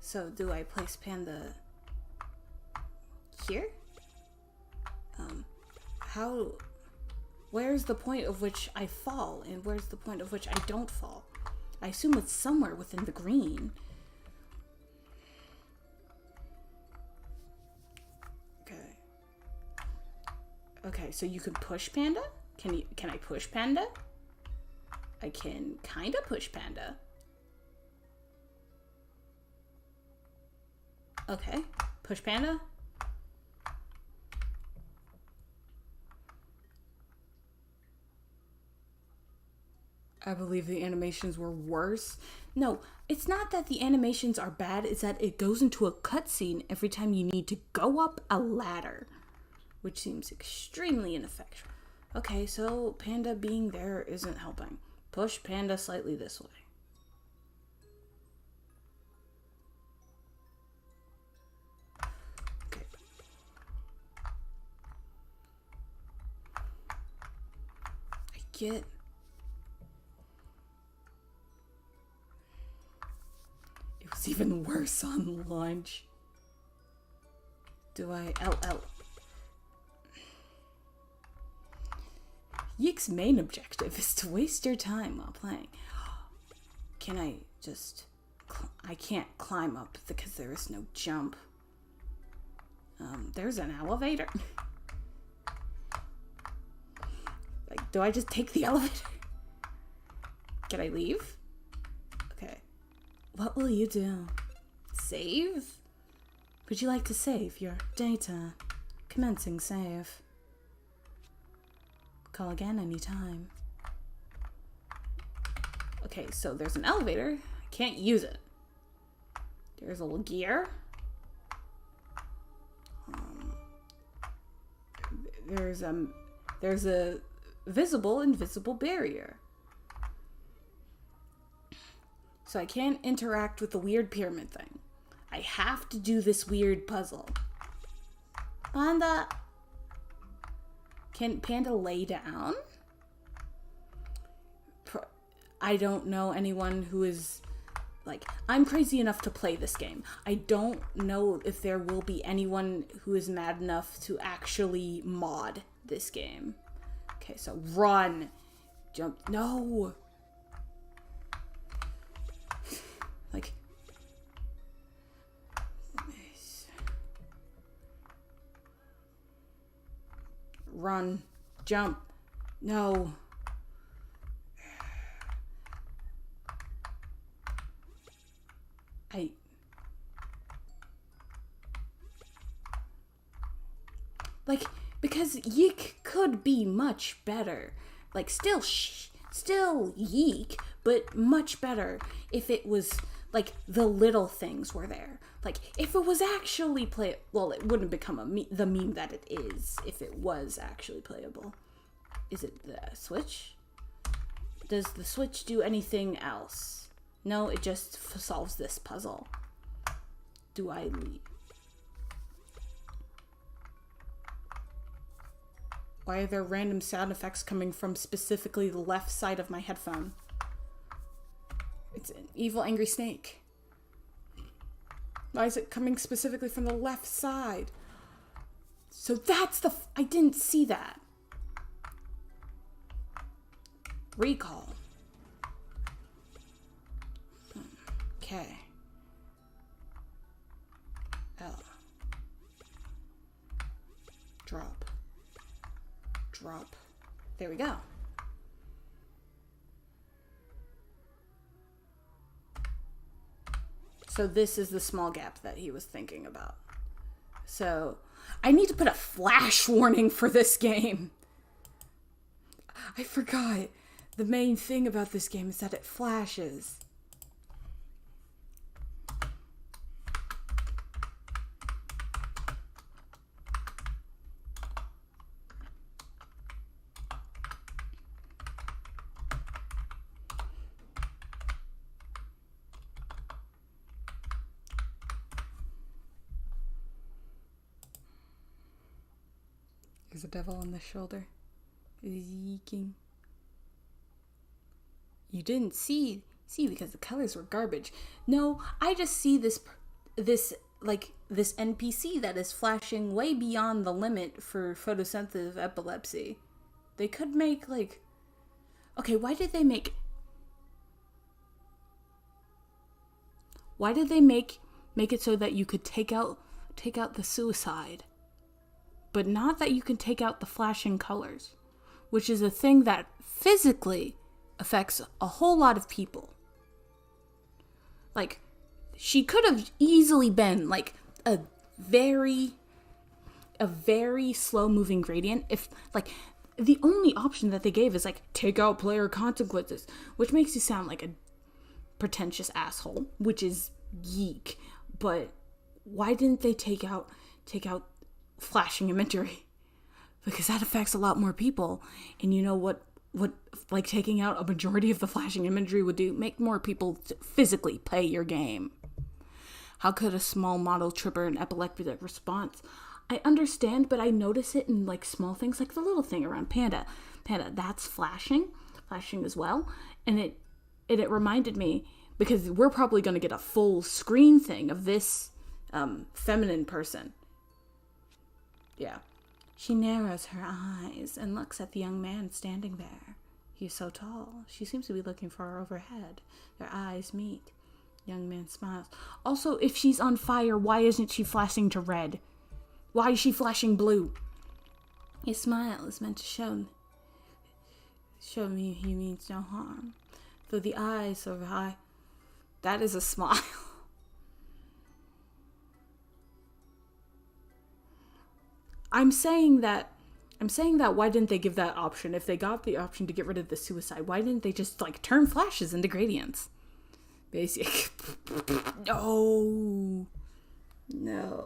So, do I place Panda here? How... Where's the point of which I fall, and where's the point of which I don't fall? I assume it's somewhere within the green. Okay. Okay, so you can push Panda? Can I push Panda? I can kinda push Panda. Okay, push Panda. I believe the animations were worse. No, it's not that the animations are bad, it's that it goes into a cutscene every time you need to go up a ladder, which seems extremely ineffectual. Okay, so Panda being there isn't helping. Push Panda slightly this way. Okay. I get... It was even worse on lunch. Do I... LL. YIIK's main objective is to waste your time while playing. Can I just... I can't climb up because there is no jump. There's an elevator. Like, do I just take the elevator? Can I leave? Okay. What will you do? Save? Would you like to save your data? Commencing save. Call again anytime. Okay, so there's an elevator. can't use it. There's a little gear. There's a invisible barrier. So I can't interact with the weird pyramid thing. I have to do this weird puzzle. Panda. Can Panda lay down? I don't know anyone who is, like, I'm crazy enough to play this game. I don't know if there will be anyone who is mad enough to actually mod this game. Okay, so run. Jump. No. Like, run. Jump. No. Like, because YIIK could be much better. Like, still YIIK, but much better if it was, like, the little things were there. Like, if it was actually well, it wouldn't become the meme that it is if it was actually playable. Is it the Switch? Does the Switch do anything else? No, it just solves this puzzle. Do I leave? Why are there random sound effects coming from specifically the left side of my headphone? It's an evil, angry snake. Why is it coming specifically from the left side? So that's I didn't see that. Recall. Okay. L. Drop. Drop. There we go. So this is the small gap that he was thinking about. So I need to put a flash warning for this game. I forgot. The main thing about this game is that it flashes. There's a devil on the shoulder. YIIKING. You didn't see because the colors were garbage. No, I just see this NPC that is flashing way beyond the limit for photosensitive epilepsy. They could make okay, why did they make it so that you could take out the suicide, but not that you can take out the flashing colors, which is a thing that physically affects a whole lot of people. Like, she could have easily been like a very slow moving gradient if the only option that they gave is take out player consequences, which makes you sound like a pretentious asshole, which is YIIK. But why didn't they take out flashing imagery? Because that affects a lot more people, and you know what taking out a majority of the flashing imagery would do? Make more people physically play your game. How could a small model trigger an epileptic response? I understand, but I notice it in small things, like the little thing around Panda, that's flashing as well. And it reminded me, because we're probably going to get a full screen thing of this feminine person. Yeah. She narrows her eyes and looks at the young man standing there. He is so tall. She seems to be looking far overhead. Their eyes meet. Young man smiles. Also, if she's on fire, why isn't she flashing to red? Why is she flashing blue? His smile is meant to show me he means no harm. Though the eyes so high, that is a smile. I'm saying that why didn't they give that option? If they got the option to get rid of the suicide, why didn't they just turn flashes into gradients? Basic. No. No.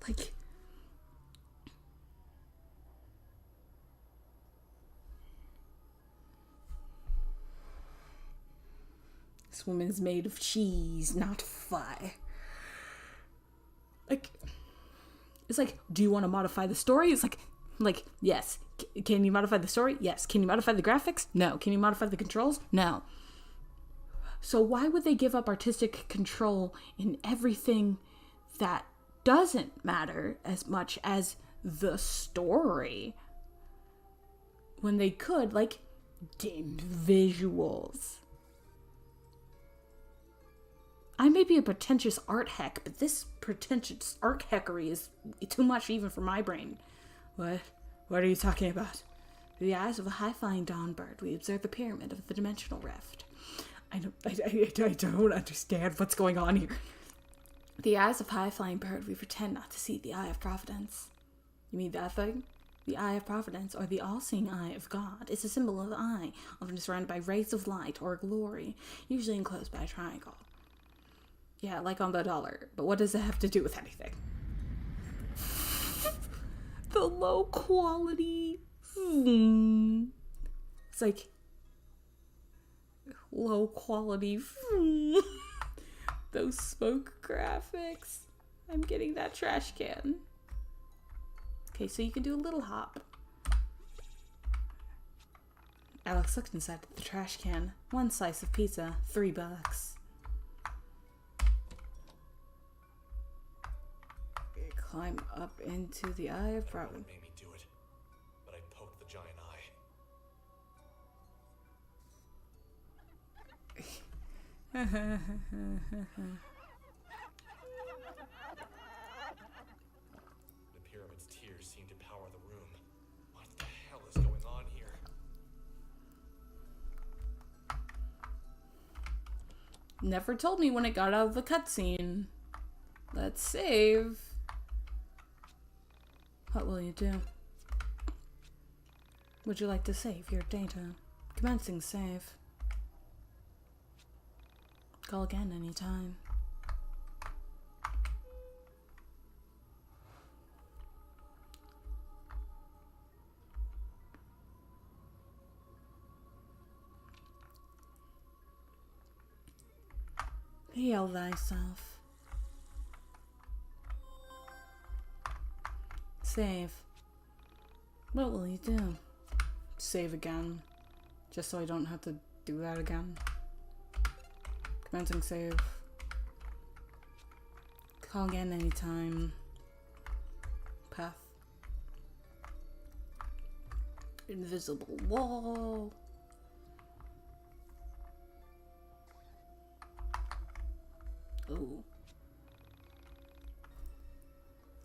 Like, this woman's made of cheese, not fire. Like, it's like, do you want to modify the story? It's like, yes. Can you modify the story? Yes. Can you modify the graphics? No. Can you modify the controls? No. So why would they give up artistic control in everything that doesn't matter as much as the story? When they could, like, dim visuals. I may be a pretentious art hack, but this pretentious art hackery is too much even for my brain. What? What are you talking about? Through the eyes of a high-flying dawn bird, we observe the pyramid of the dimensional rift. I don't understand what's going on here. The eyes of high-flying bird, we pretend not to see the eye of providence. You mean that thing? The eye of providence, or the all-seeing eye of God, is a symbol of the eye, often surrounded by rays of light or glory, usually enclosed by a triangle. Yeah, like on the dollar, but what does it have to do with anything? The low quality. It's like low quality. Those smoke graphics. I'm getting that trash can. Okay, so you can do a little hop. Alex looked inside the trash can. 1 slice of pizza, $3. Climb up into the eye of providence. Made me do it, but I poked the giant eye. The pyramid's tears seem to power the room. What the hell is going on here? Never told me when it got out of the cutscene. Let's save. What will you do? Would you like to save your data? Commencing save. Call again anytime. Heal thyself. Save. What will you do? Save again. Just so I don't have to do that again. Commencing save. Call again anytime. Path. Invisible wall. Ooh.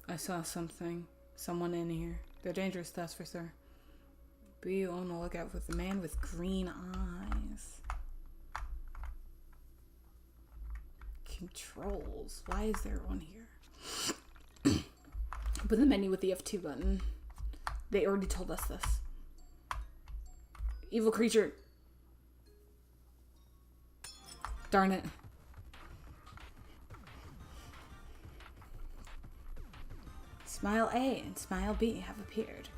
I saw something. Someone in here. They're dangerous to us, for sure. Be on the lookout for the man with green eyes. Controls. Why is there one here? Open the menu with the F2 button. They already told us this. Evil creature. Darn it. Smile A and Smile B have appeared.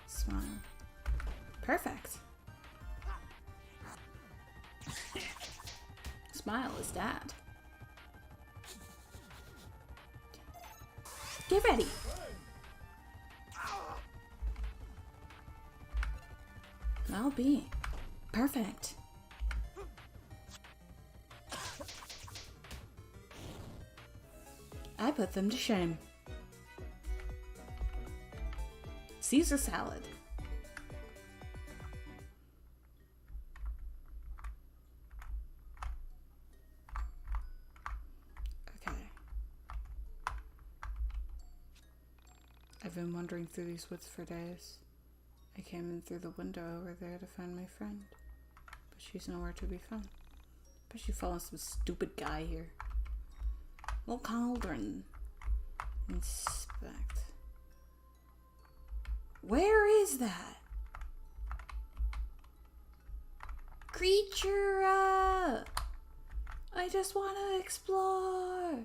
Smile. Perfect. Smile is Dad. Get ready. Smile B. Perfect. I put them to shame. Caesar salad. Okay. I've been wandering through these woods for days. I came in through the window over there to find my friend, but she's nowhere to be found. But she followed some stupid guy here. Little cauldron. Inspect. Where is that? Creature! I just want to explore!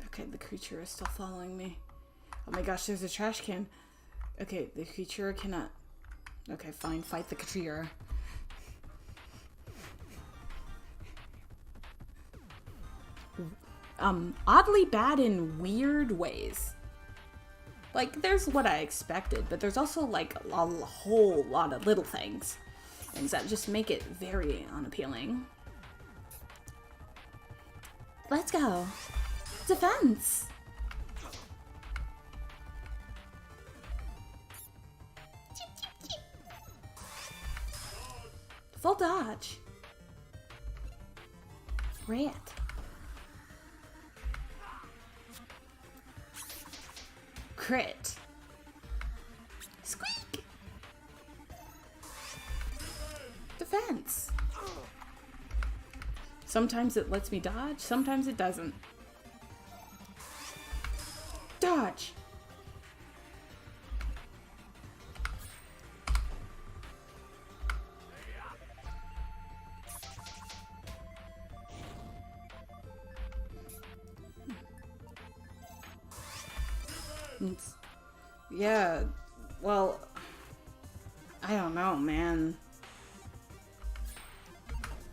Okay, the creature is still following me. Oh my gosh, there's a trash can. Okay, the creature cannot... Okay, fine, fight the creature. Oddly bad in weird ways. Like, there's what I expected, but there's also, like, a whole lot of little things. Things that just make it very unappealing. Let's go. Defense! Full dodge. Rat. Crit. Squeak. Defense. Sometimes it lets me dodge, sometimes it doesn't. Dodge. Yeah, well, I don't know, man.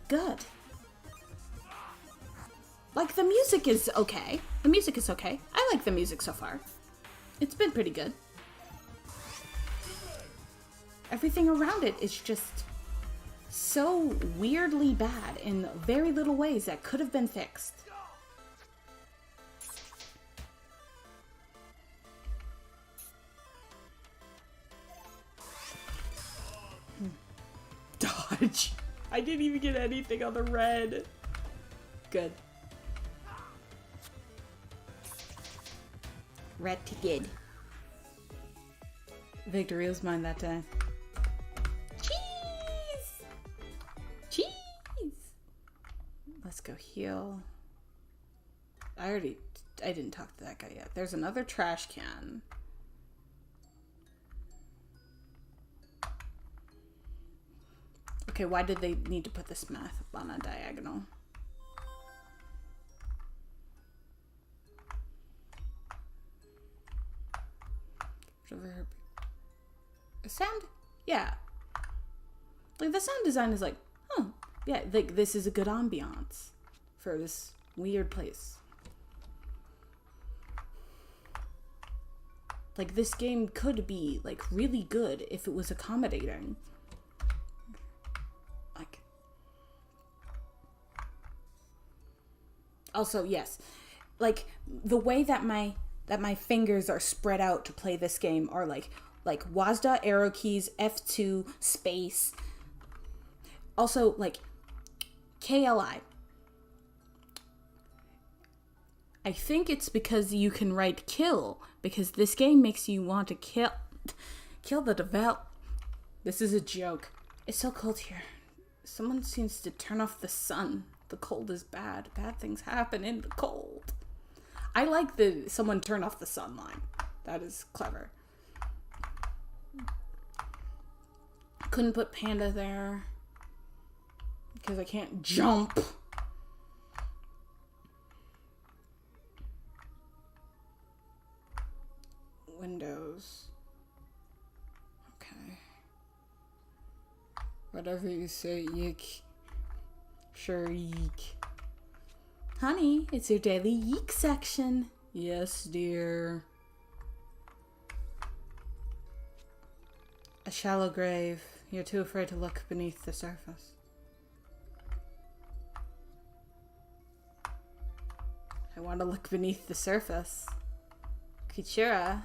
Good. Like, the music is okay. The music is okay. I like the music so far. It's been pretty good. Everything around it is just so weirdly bad in very little ways that could have been fixed. Dodge. I didn't even get anything on the red. Good. Red to good. Victory was mine that time. Cheese! Cheese! Let's go heal. I didn't talk to that guy yet. There's another trash can. Okay, why did they need to put this math on a diagonal? A sound? Yeah. Like, the sound design is like, huh. Yeah, like, this is a good ambiance for this weird place. Like, this game could be, like, really good if it was accommodating. Like, also, yes, like, the way that my fingers are spread out to play this game are like WASD arrow keys, F2, space. Also, like, KLI. I think it's because you can write kill, because this game makes you want to kill the develop. This is a joke. It's so cold here. Someone seems to turn off the sun. The cold is bad. Bad things happen in the cold. I like the someone turn off the sun line. That is clever. Couldn't put panda there because I can't jump. Windows. Okay. Whatever you say, YIIK. Sure, YIIK. Honey, it's your daily YIIK section. Yes, dear. A shallow grave. You're too afraid to look beneath the surface. I want to look beneath the surface. Kuchura.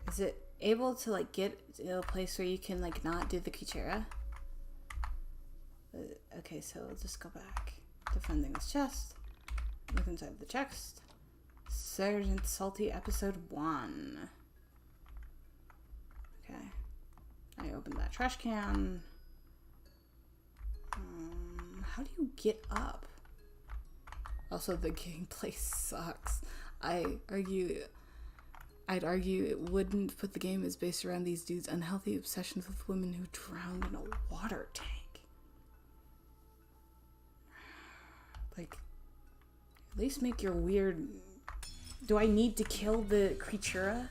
Is it able to, like, get to a place where you can, like, not do the Kuchura? Okay, so we'll just go back. Defending this chest. Look inside the chest. Sergeant Salty episode 1. Okay. I opened that trash can. How do you get up? Also, the gameplay sucks. I'd argue it wouldn't, but the game is based around these dudes' unhealthy obsessions with women who drowned in a water tank. Like, at least make your weird... Do I need to kill the creatura?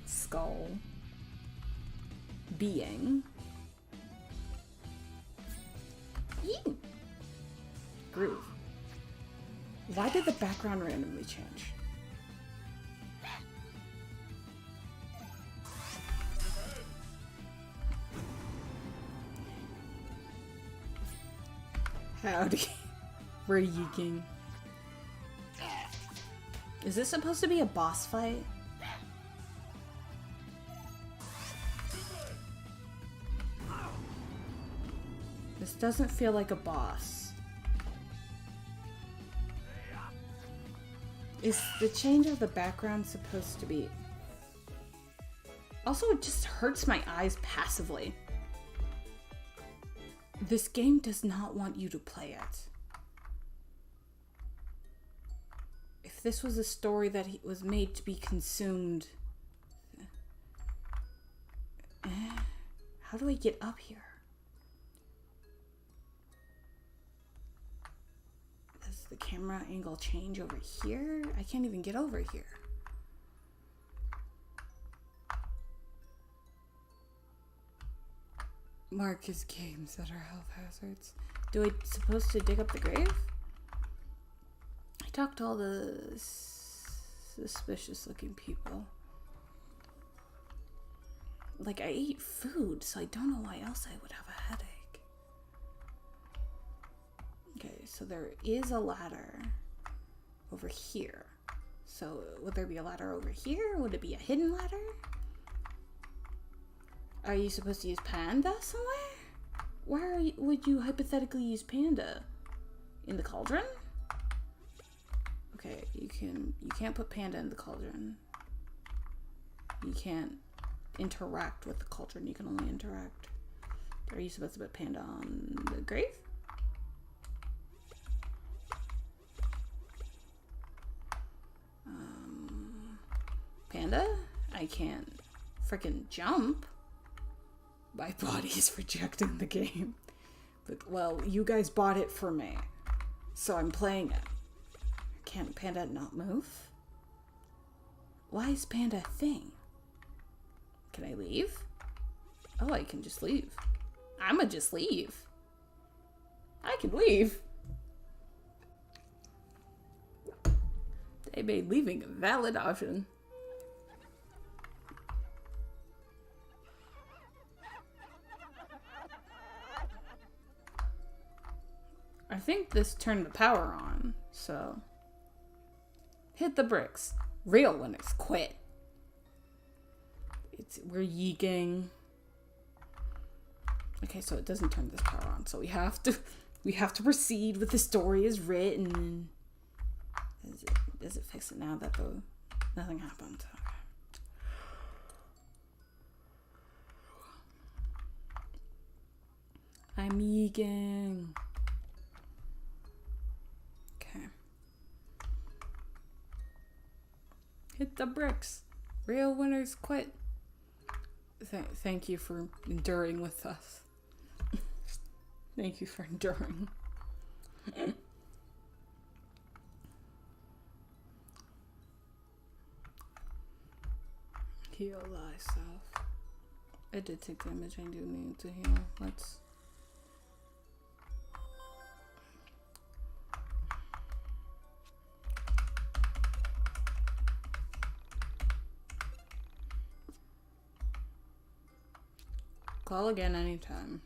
Skull. Being. Ew. Groove. Why did the background randomly change? Howdy. We're YIIKING. Is this supposed to be a boss fight? This doesn't feel like a boss. Is the change of the background supposed to be... Also, it just hurts my eyes passively. This game does not want you to play it. If this was a story that was made to be consumed... How do I get up here? Does the camera angle change over here? I can't even get over here. Mark his games that are health hazards. Do I supposed to dig up the grave? I talked to all the suspicious looking people. Like, I ate food, so I don't know why else I would have a headache. Okay, so there is a ladder over here. So would there be a ladder over here? Would it be a hidden ladder? Are you supposed to use panda somewhere? Where would you hypothetically use panda? In the cauldron? Okay, you can't put panda in the cauldron. You can't interact with the cauldron. You can only interact. Are you supposed to put panda on the grave? Panda? I can't freaking jump. My body is rejecting the game. But, well, you guys bought it for me. So I'm playing it. Can panda not move? Why is panda a thing? Can I leave? Oh, I can just leave. I'ma just leave. I can leave. They made leaving a valid option. I think this turned the power on, so... Hit the bricks. Real winners quit. We're YIIKING. Okay, so it doesn't turn this power on, so we have to proceed with the story as written. Does it fix it now that nothing happened? Okay. I'm YIIKING. Okay. Hit the bricks. Real winners quit. Thank you for enduring with us. Thank you for enduring. Heal thyself. I did take damage. I do need to heal. Let's... Call again anytime.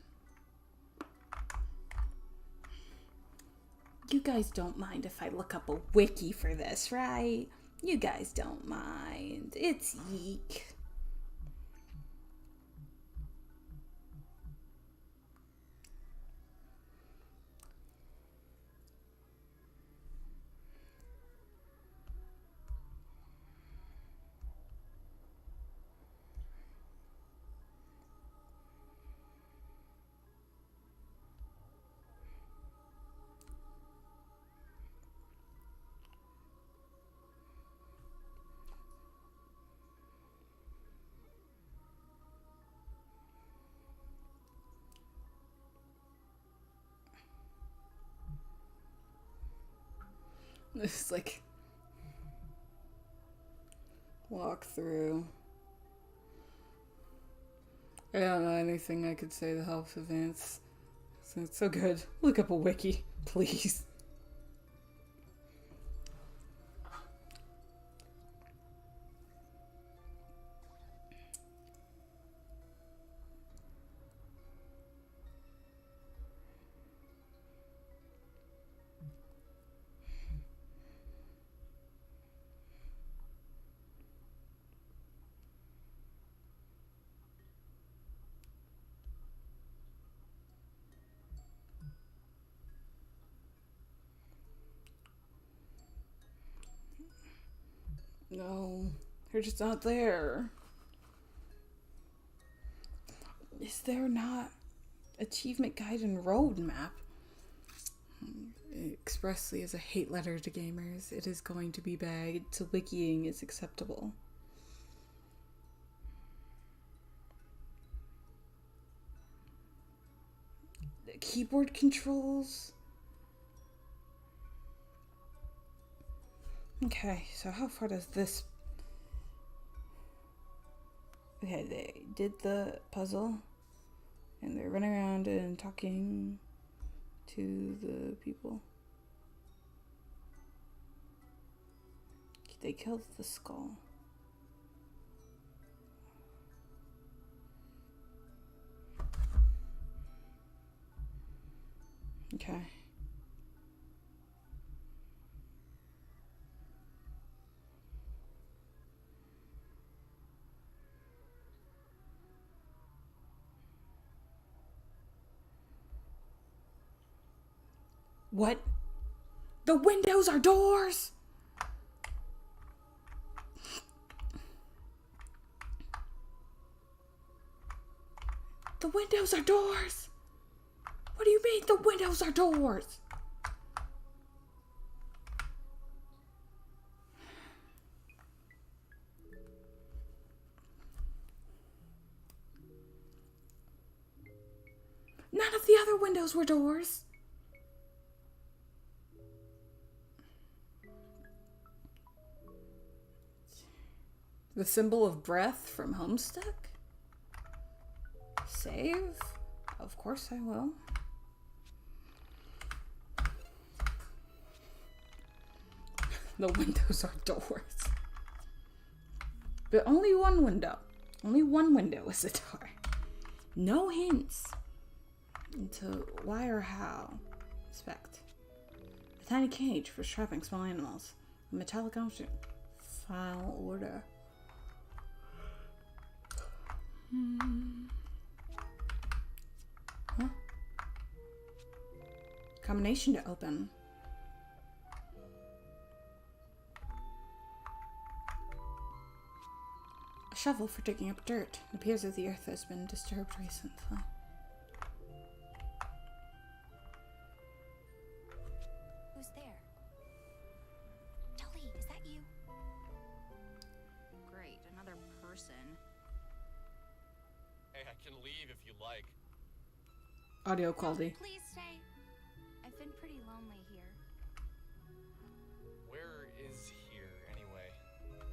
You guys don't mind if I look up a wiki for this, right? You guys don't mind. It's YIIK. It's like walk through. I don't know anything I could say that helps advance. It's so good. Look up a wiki, please. No, they're just not there. Is there not achievement guide and roadmap? Expressly as a hate letter to gamers, it is going to be bad. To wikiing is acceptable. The keyboard controls. Okay, so how far does this... Okay, they did the puzzle, and they're running around and talking to the people. They killed the skull. Okay. What? The windows are doors! The windows are doors! What do you mean the windows are doors? None of the other windows were doors. The symbol of breath from Homestuck? Save? Of course I will. The windows are doors. But only one window. Only one window is a door. No hints into why or how. Inspect. A tiny cage for trapping small animals. A metallic object. File order. Huh? Combination to open. A shovel for digging up dirt. It appears that the earth has been disturbed recently. Who's there? Dolly, is that you? Great, another person. Hey, I can leave if you like. Audio quality. Please stay. I've been pretty lonely here. Where is here, anyway?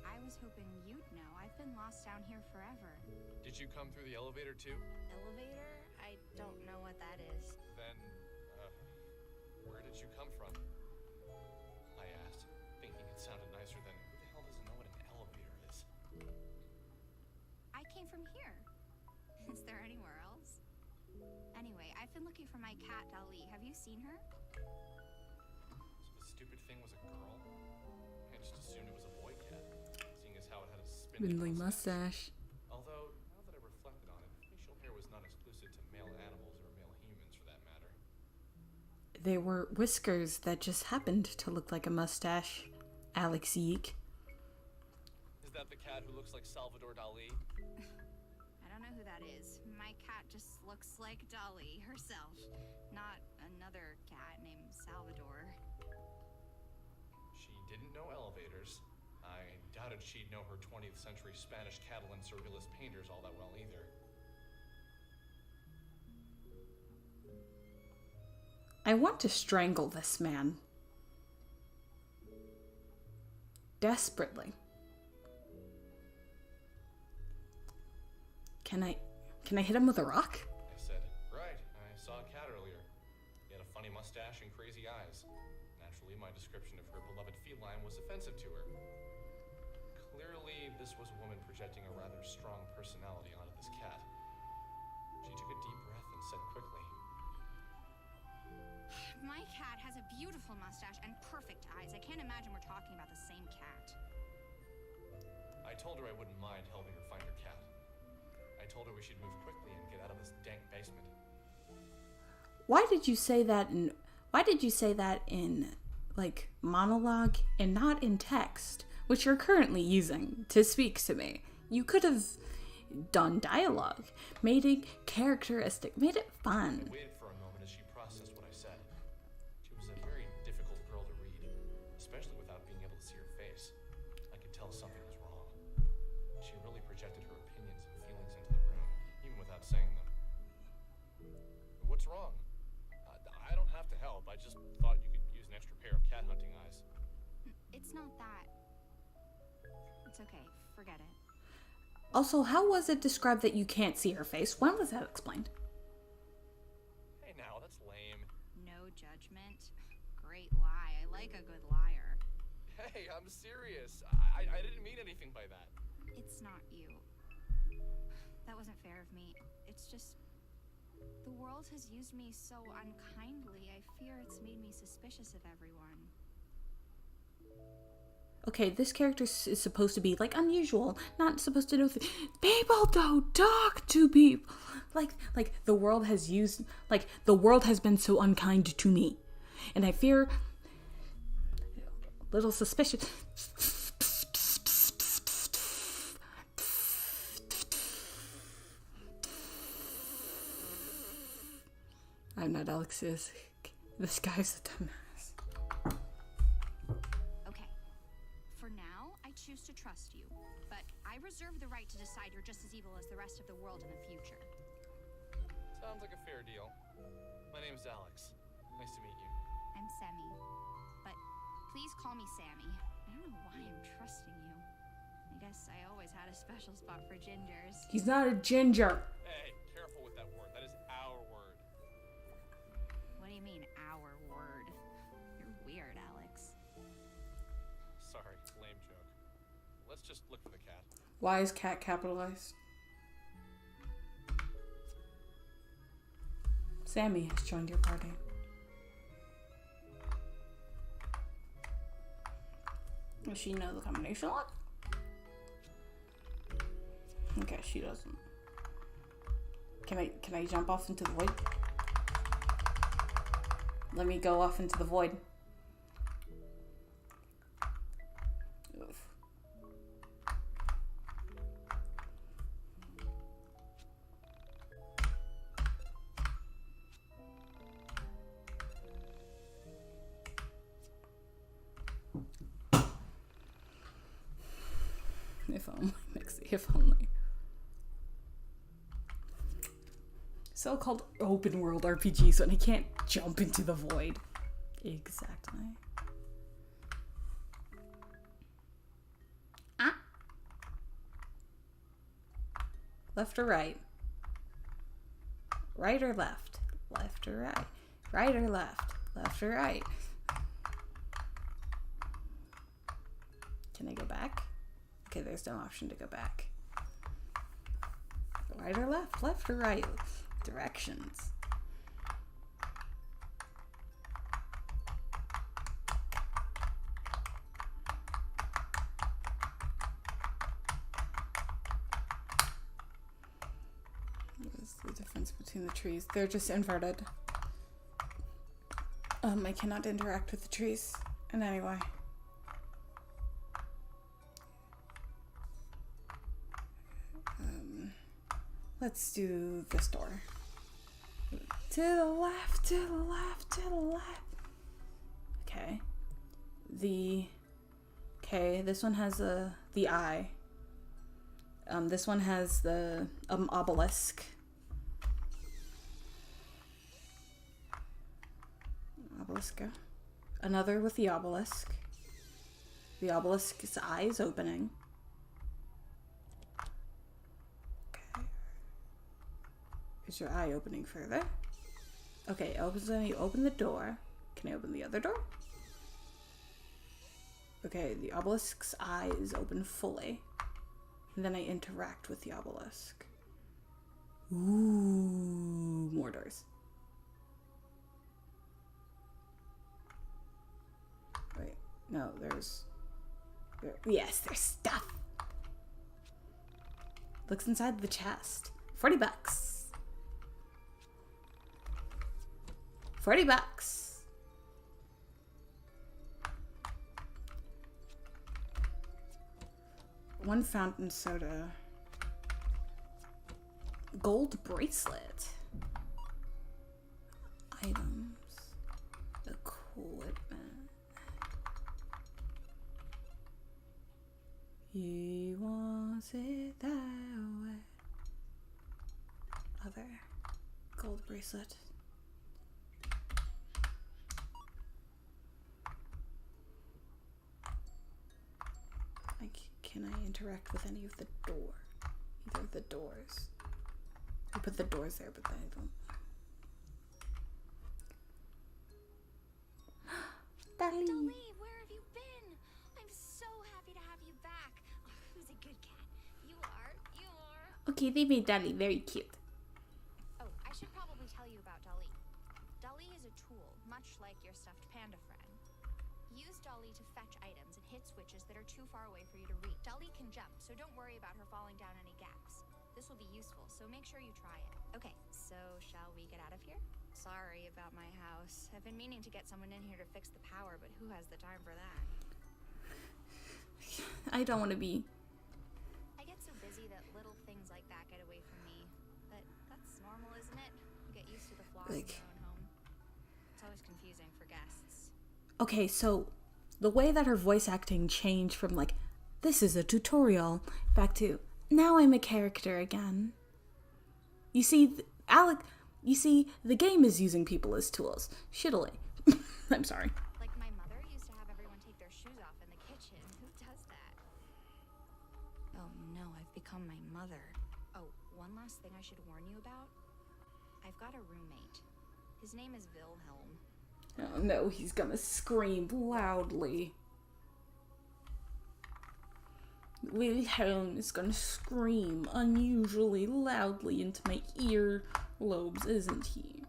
I was hoping you'd know. I've been lost down here forever. Did you come through the elevator too? Elevator? I don't know what that is. Then, where did you come from? I asked, thinking it sounded nicer than, who the hell doesn't know what an elevator is? I came from here. Is there anywhere else? Anyway, I've been looking for my cat, Dolly. Have you seen her? So the stupid thing was a girl? I just assumed it was a boy cat, seeing as how it had a spindly Spindly mustache. Although, now that I reflected on it, facial hair was not exclusive to male animals or male humans for that matter. They were whiskers that just happened to look like a mustache. Alex YIIK. Is that the cat who looks like Salvador Dali? I don't know who that is. My cat just looks like Dolly herself, not another cat named Salvador. She didn't know elevators. I doubted she'd know her 20th century Spanish Catalan surrealist painters all that well either. I want to strangle this man. desperately. Can I hit him with a rock? I said, right, I saw a cat earlier. He had a funny mustache and crazy eyes. Naturally, my description of her beloved feline was offensive to her. Clearly, this was a woman projecting a rather strong personality onto this cat. She took a deep breath and said quickly, My cat has a beautiful mustache and perfect eyes. I can't imagine we're talking about the same cat. I told her I wouldn't mind helping her find her cat. I told her we should move quickly and get out of this dank basement. Why did you say that in like monologue and not in text, which you're currently using to speak to me? You could have done dialogue, made it characteristic, made it fun. I waited for a moment as she processed what I said. She was a very difficult girl to read, especially without being able to see her face. I could tell something was wrong. She really projected her opinions and feelings into the room, even without saying them. What's wrong? I don't have to help. I just thought you could use an extra pair of cat hunting eyes. It's not that. It's okay. Forget it. Also, how was it described that you can't see her face? When was that explained? Hey now, that's lame. No judgment. Great lie. I like a good liar. Hey, I'm serious. I didn't mean anything by that. It's not you. That wasn't fair of me. It's just... the world has used me so unkindly. I fear it's made me suspicious of everyone. Okay, this character is supposed to be like unusual, not supposed to know people don't talk to people. Like the world has been so unkind to me, and I fear little suspicious. I'm not Alexis. This guy's a dumbass. Okay. For now, I choose to trust you. But I reserve the right to decide you're just as evil as the rest of the world in the future. Sounds like a fair deal. My name's Alex. Nice to meet you. I'm Sammy. But please call me Sammy. I don't know why I'm trusting you. I guess I always had a special spot for gingers. He's not a ginger. Hey, careful with that word. That is our word. What do you mean, our word? You're weird, Alex. Sorry, lame joke. Let's just look for the cat. Why is cat capitalized? Sammy has joined your party. Does she know the combination lock? Okay, she doesn't. Can I jump off into the void? Let me go off into the void. Oof. If only, Mixie, if only. So-called open world RPGs when I can't jump into the void. Exactly. Ah. Left or right? Right or left? Left or right? Right or left? Left or right? Can I go back? Okay, there's no option to go back. Right or left? Left or right? Directions. What is the difference between the trees? They're just inverted. I cannot interact with the trees in any way. Let's do this door. To the left, to the left, to the left. Okay. This one has the eye. This one has the obelisk. Obelisk. Another with the obelisk. The obelisk's eye is opening. Okay. Is your eye opening further? Okay, you open the door. Can I open the other door? Okay, the obelisk's eye is open fully. And then I interact with the obelisk. Ooh, more doors. Wait, no, yes, there's stuff. Looks inside the chest. 40 bucks. 40 bucks. One fountain soda. Gold bracelet. Items. Equipment. He wants it that way. Other gold bracelet. Can I interact with any of the either of the doors? I put the doors there, but then I don't. Dolly, where have you been? I'm so happy to have you back. Oh, who's a good cat? You are. Okay, they made Dolly very cute. Oh, I should probably tell you about Dolly. Dolly is a tool, much like your stuffed panda friend. Use Dolly to fetch items and hit switches that are too far away for you to reach. Dolly can jump, so don't worry about her falling down any gaps. This will be useful, so make sure you try it. Okay, so shall we get out of here? Sorry about my house. I've been meaning to get someone in here to fix the power, but who has the time for that? I don't want to be. I get so busy that little things like that get away from me. But that's normal, isn't it? You get used to the flaws in your own home. It's always confusing for guests. Okay, so the way that her voice acting changed from like, this is a tutorial, back to, now I'm a character again. You see, the game is using people as tools. Shittily. I'm sorry. Like my mother used to have everyone take their shoes off in the kitchen. Who does that? Oh no, I've become my mother. Oh, one last thing I should warn you about. I've got a roommate. His name is Wilhelm. Oh no, he's gonna scream loudly. Wilhelm is gonna scream unusually loudly into my ear lobes, isn't he?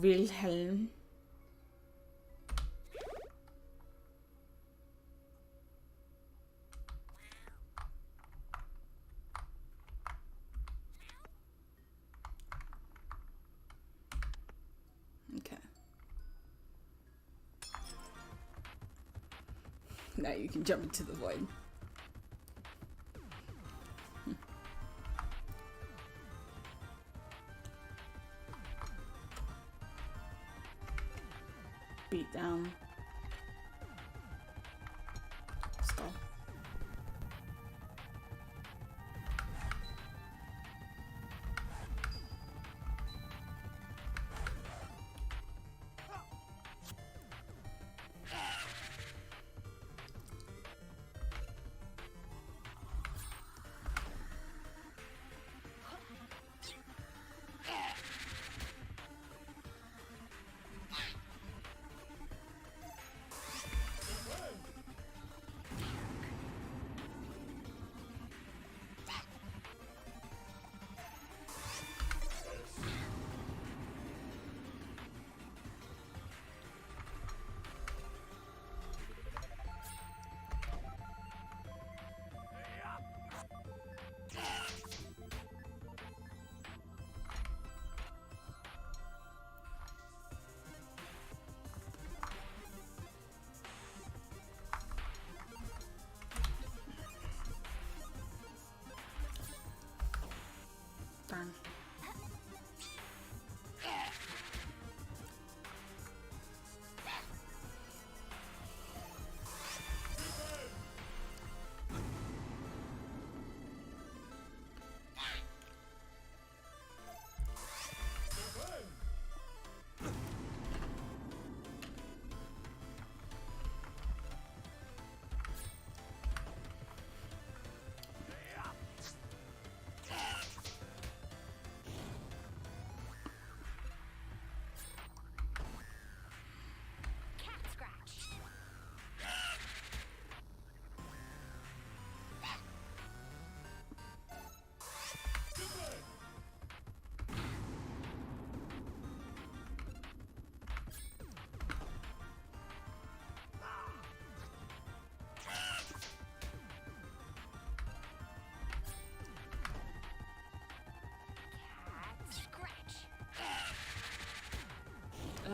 Wilhelm. Okay. Now you can jump into the void. Beat down. Stop.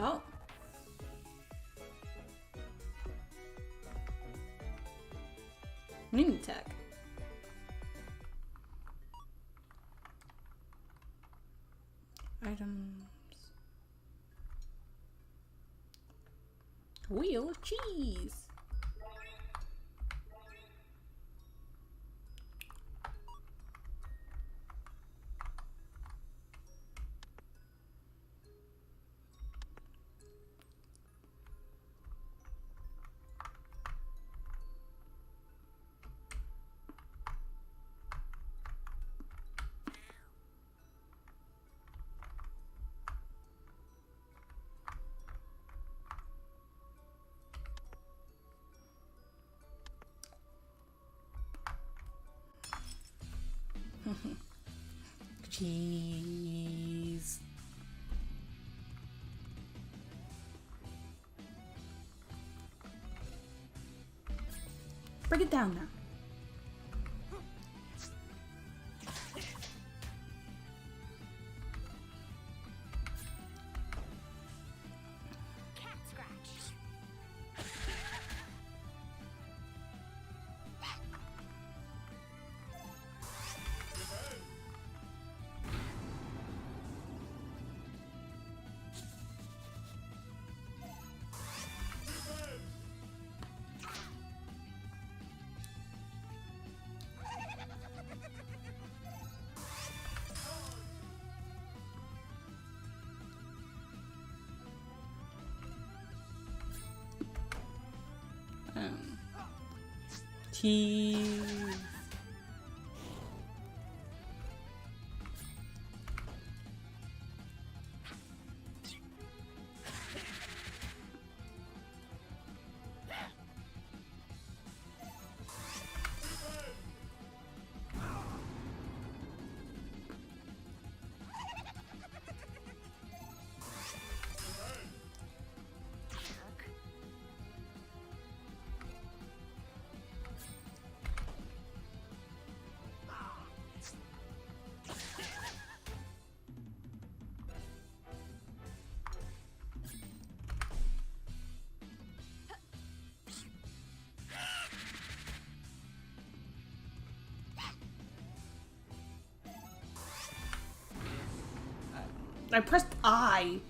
Oh. Mini tech. Items. Wheel of cheese. Cheese. Break it down now. Cat scratch. Cheese. I pressed I.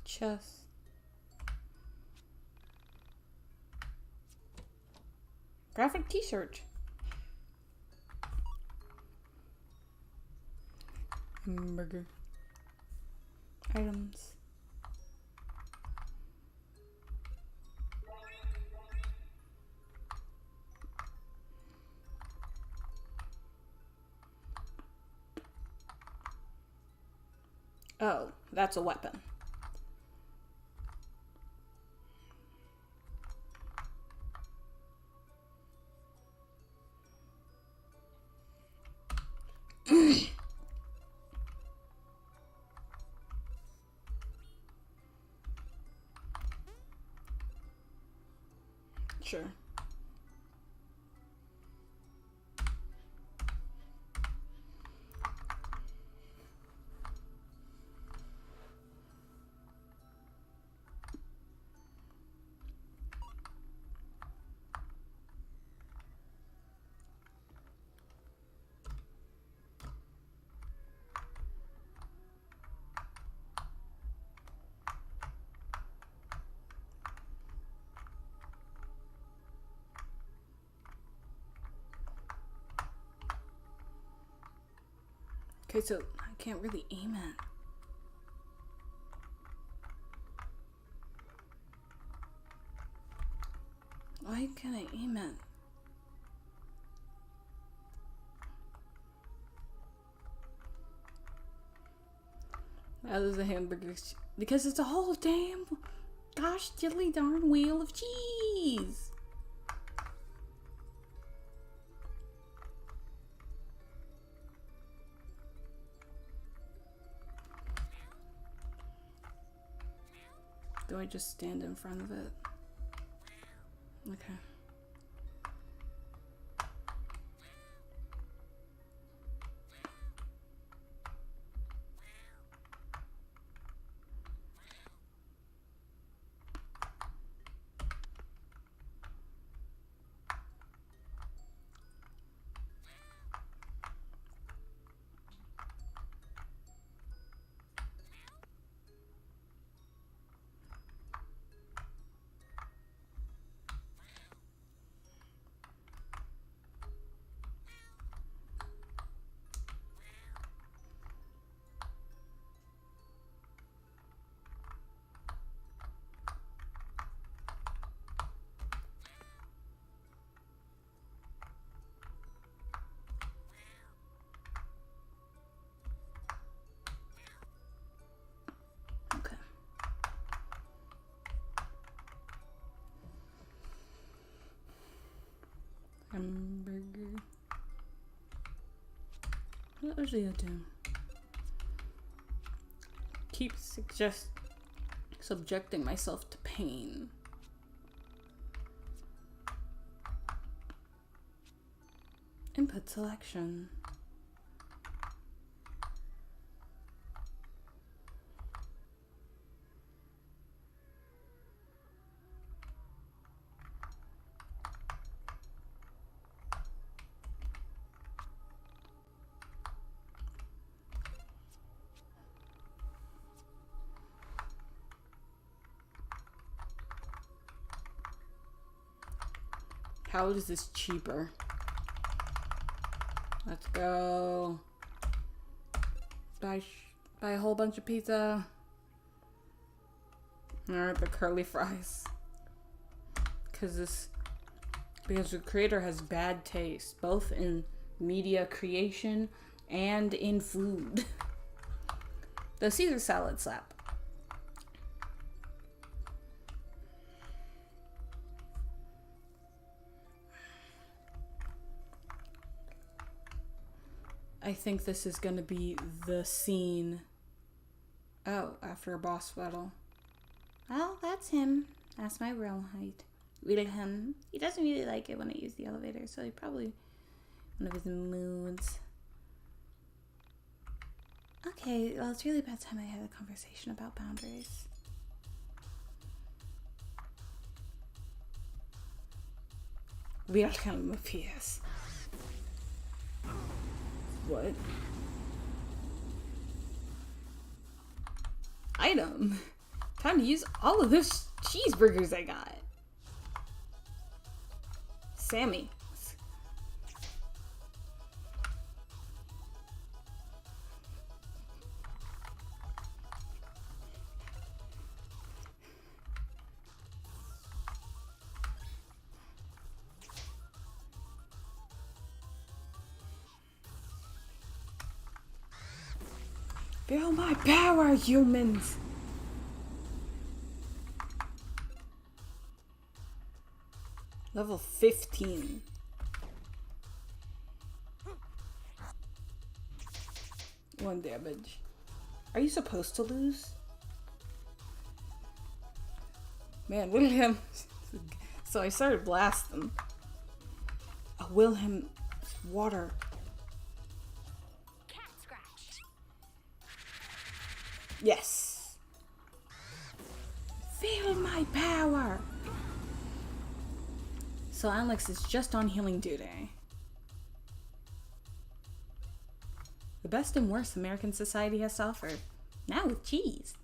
Chess. Graphic t-shirt. Hamburger. Items. Oh, that's a weapon. Sure. Okay, so I can't really aim it. Why can't I aim it? Now there's a hamburger. Because it's a whole damn gosh diddly darn wheel of cheese. Do I just stand in front of it? Okay. Okay. Hamburger. What was I do? Keep subjecting myself to pain. Input selection. How is this cheaper? Let's go. Buy a whole bunch of pizza. Alright, the curly fries. Because the creator has bad taste, both in media creation and in food. The Caesar salad slap. I think this is gonna be the scene. Oh, after a boss battle. Well, that's him. That's my real height. Wilhelm. He doesn't really like it when I use the elevator, so he probably one of his moods. Okay, well, it's really about time I had a conversation about boundaries. Wilhelm appears. What? Item. Time to use all of those cheeseburgers I got. Sammy. Feel my power, humans! Level 15. One damage. Are you supposed to lose? Man, Wilhelm. So I started blasting. Wilhelm water. Cat scratch. Yes. Feel my power. So Alex is just on healing duty. The best and worst American society has to offer. Now with cheese.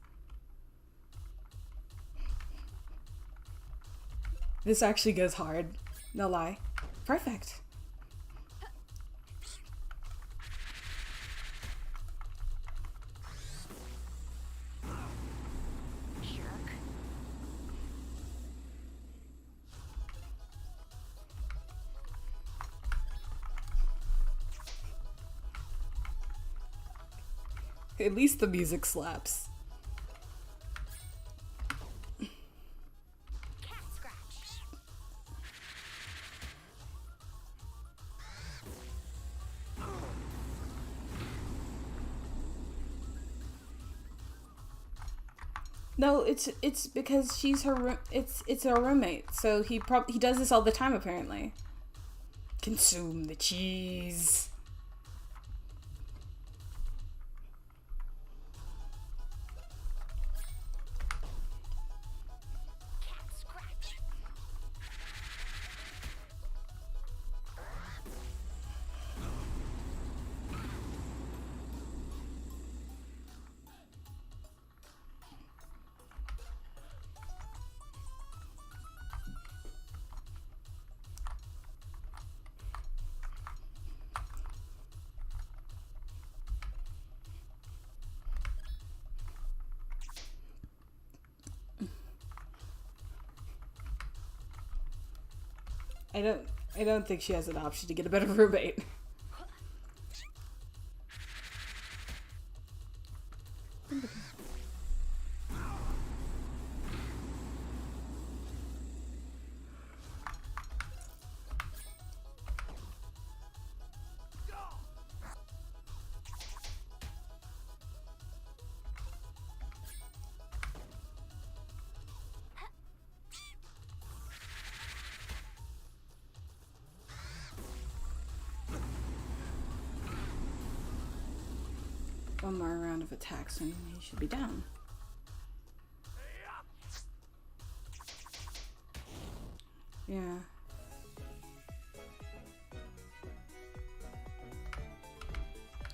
This actually goes hard. No lie. Perfect. At least the music slaps. Cat scratch. No, it's because she's her it's her roommate. So he does this all the time apparently. Consume the cheese. Cat scratch. I don't think she has an option to get a better roommate. One more round of attacks and he should be down. Yeah.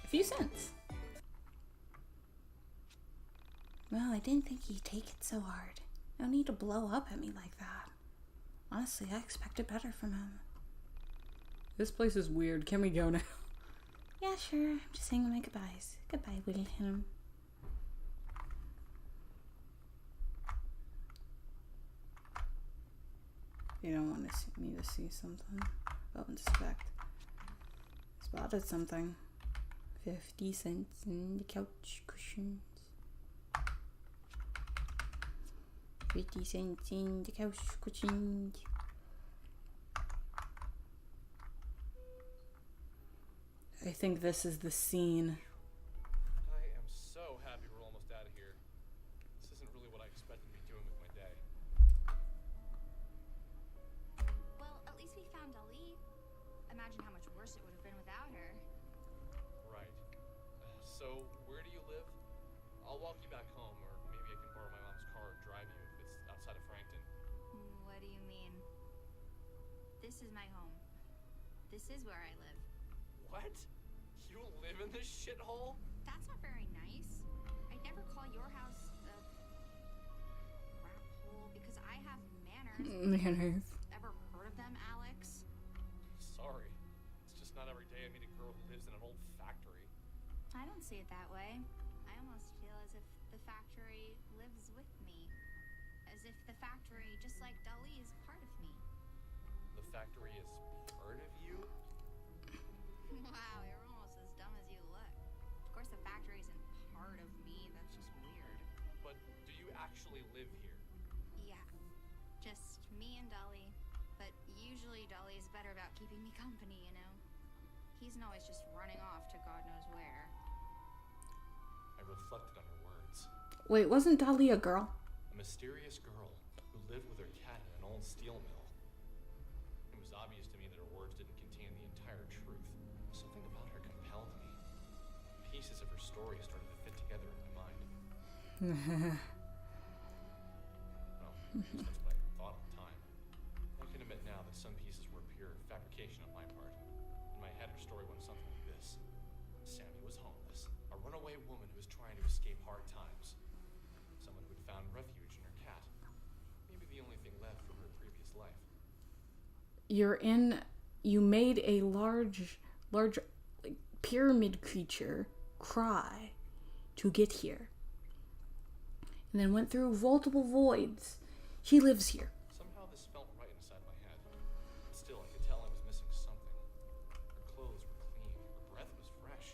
A few cents. Well, I didn't think he'd take it so hard. No need to blow up at me like that. Honestly, I expected better from him. This place is weird. Can we go now? Yeah, sure. I'm just saying my goodbyes. Goodbye, Wilhelm. You don't want to see me to see something. Oh, inspect. Spotted something. 50 cents in the couch cushions. 50 cents in the couch cushions. I think this is the scene. I am so happy we're almost out of here. This isn't really what I expected to be doing with my day. Well, at least we found Dali. Imagine how much worse it would have been without her. Right. So, where do you live? I'll walk you back home, or maybe I can borrow my mom's car and drive you if it's outside of Frankton. What do you mean? This is my home. This is where I live. What? You live in this shithole? That's not very nice. I'd never call your house a crap hole because I have manners. Manners. Ever heard of them, Alex? Sorry. It's just not every day I meet a girl who lives in an old factory. I don't see it that way. I almost feel as if the factory lives with me. As if the factory, just like Dali, is part of me. The factory is part of you? Wow, you're almost as dumb as you look. Of course the factory isn't part of me, that's just weird. But do you actually live here? Yeah, just me and Dali. But usually Dali's better about keeping me company, you know? He isn't always just running off to God knows where. I reflected on her words. Wait, wasn't Dali a girl? A mysterious girl who lived with her cat in an old steel mill. It was obvious to me that her words didn't contain the entire truth. Something about her compelled me. Pieces of her story started to fit together in my mind. Well, at least that's what I thought at the time. I can admit now that some pieces were pure fabrication on my part. In my head, her story went something like this. Sammy was homeless, a runaway woman who was trying to escape hard times. Someone who'd found refuge in her cat. Maybe the only thing left from her previous life. You made a large like, pyramid creature cry to get here. And then went through multiple voids. She lives here. Somehow this felt right inside my head. Still, I could tell I was missing something. Her clothes were clean. Her breath was fresh.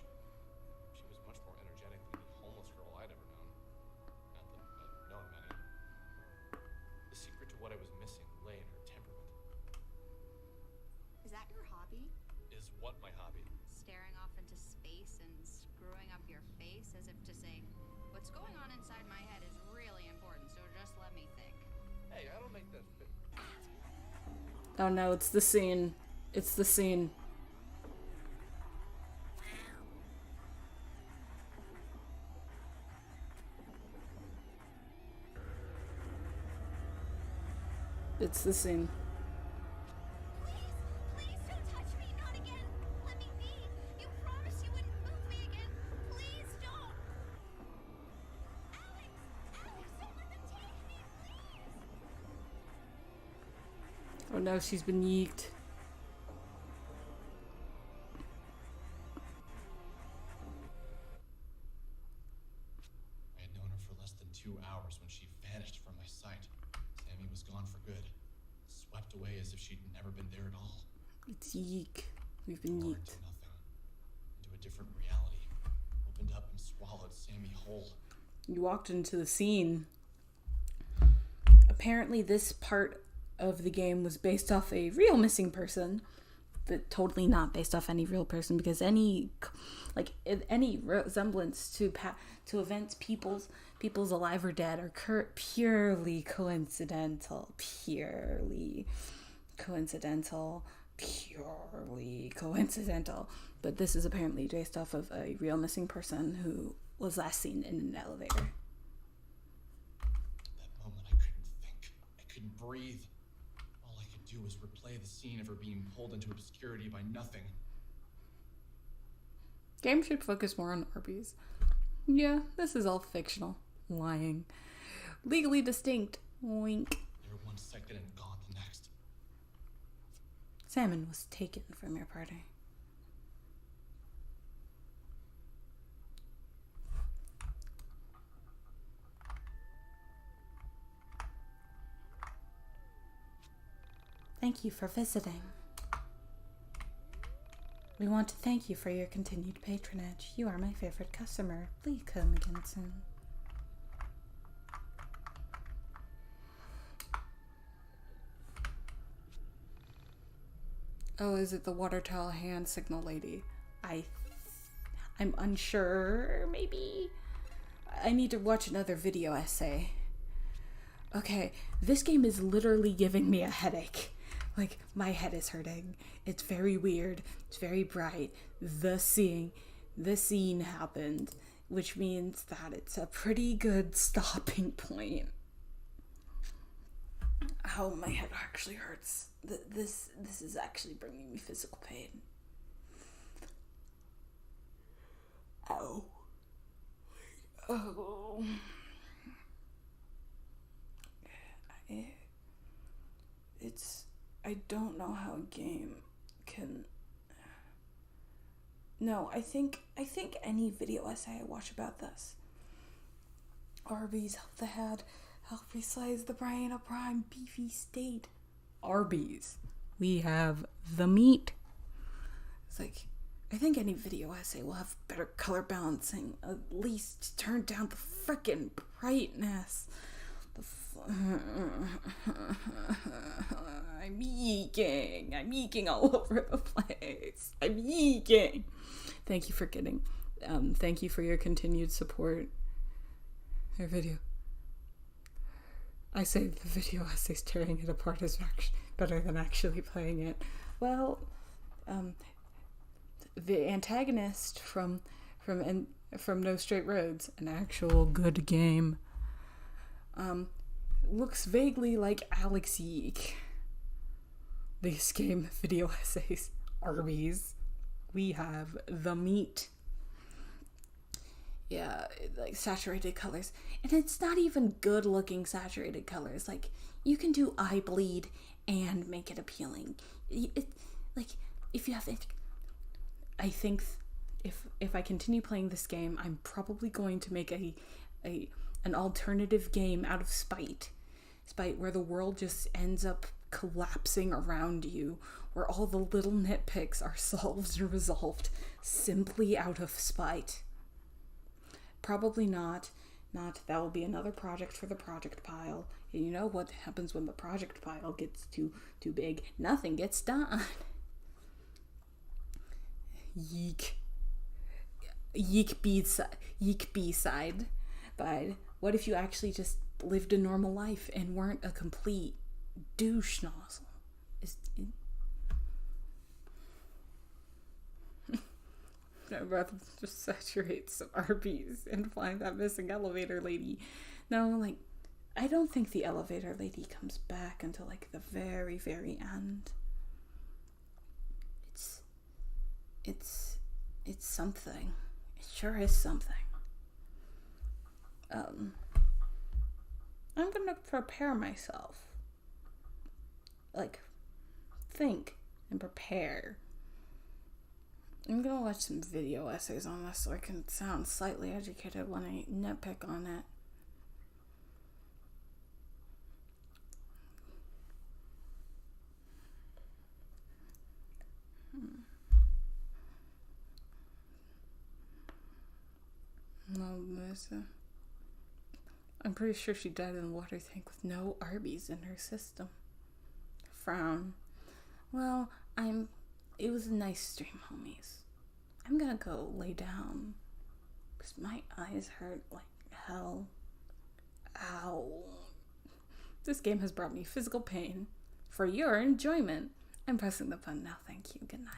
She was much more energetic than any face and screwing up your face as if to say, what's going on inside my head is really important, so just let me think. Hey, I don't make that fit. Oh no, it's the scene. It's the scene. It's the scene. Please don't touch me, not again. Let me be. You promised you wouldn't move me again. Please don't. Alex, don't let them take me, please. Oh no, she's been yeeked. I had known her for less than 2 hours when she vanished from my sight. Sammy was gone for good. Swept away as if she'd never been there at all. It's YIIK. We've been Or yeeked. into nothing. Into a different reality. Opened up and swallowed Sammy whole. You walked into the scene. Apparently this part of the game was based off a real missing person, but totally not based off any real person, because any resemblance to events people's alive or dead are purely coincidental. But this is apparently based off of a real missing person who was last seen in an elevator. At that moment, I couldn't think. I couldn't breathe. All I could do was replay the scene of her being pulled into obscurity by nothing. Game should focus more on Arby's. Yeah, this is all fictional. Lying. Legally distinct. Wink. There 1 second and gone the next. Salmon was taken from your party. Thank you for visiting. We want to thank you for your continued patronage. You are my favorite customer. Please come again soon. Oh, is it the water towel hand signal lady? I'm unsure, maybe? I need to watch another video essay. Okay, this game is literally giving me a headache. Like, my head is hurting. It's very weird. It's very bright. The scene happened, which means that it's a pretty good stopping point. Oh, my head actually hurts. This is actually bringing me physical pain. Ow. Oh. I don't know how a game can... No, I think any video essay I watch about this. Arby's, help the head, help resize the brain, a prime beefy state. Arby's, we have the meat. It's like, I think any video essay will have better color balancing, at least turn down the frickin' brightness. I'm yeeking all over the place. I'm yeeking. Thank you for your continued support. Your video. I say the video essay's tearing it apart is better than actually playing it. Well, the antagonist from No Straight Roads, an actual good game, looks vaguely like Alex YIIK. This game video essays, Arby's, we have the meat. Yeah, like saturated colors. And it's not even good looking saturated colors. Like, you can do eye bleed and make it appealing. If you have it, I think if I continue playing this game, I'm probably going to make an alternative game out of spite, where the world just ends up collapsing around you, where all the little nitpicks are solved and resolved simply out of spite. Probably not. That will be another project for the project pile. And you know what happens when the project pile gets too big? Nothing gets done. YIIK. YIIK B-side. But what if you actually just lived a normal life and weren't a complete douche nozzle? I'd rather just saturate some Arby's and find that missing elevator lady. No, like, I don't think the elevator lady comes back until like the very, very end. It's something. It sure is something. I'm gonna prepare myself. Like, think and prepare. I'm gonna watch some video essays on this so I can sound slightly educated when I nitpick on it. No, Melissa. I'm pretty sure she died in a water tank with no Arby's in her system. Frown. Well, it was a nice stream, homies. I'm gonna go lay down because my eyes hurt like hell. Ow. This game has brought me physical pain. For your enjoyment, I'm pressing the button now. Thank you. Good night.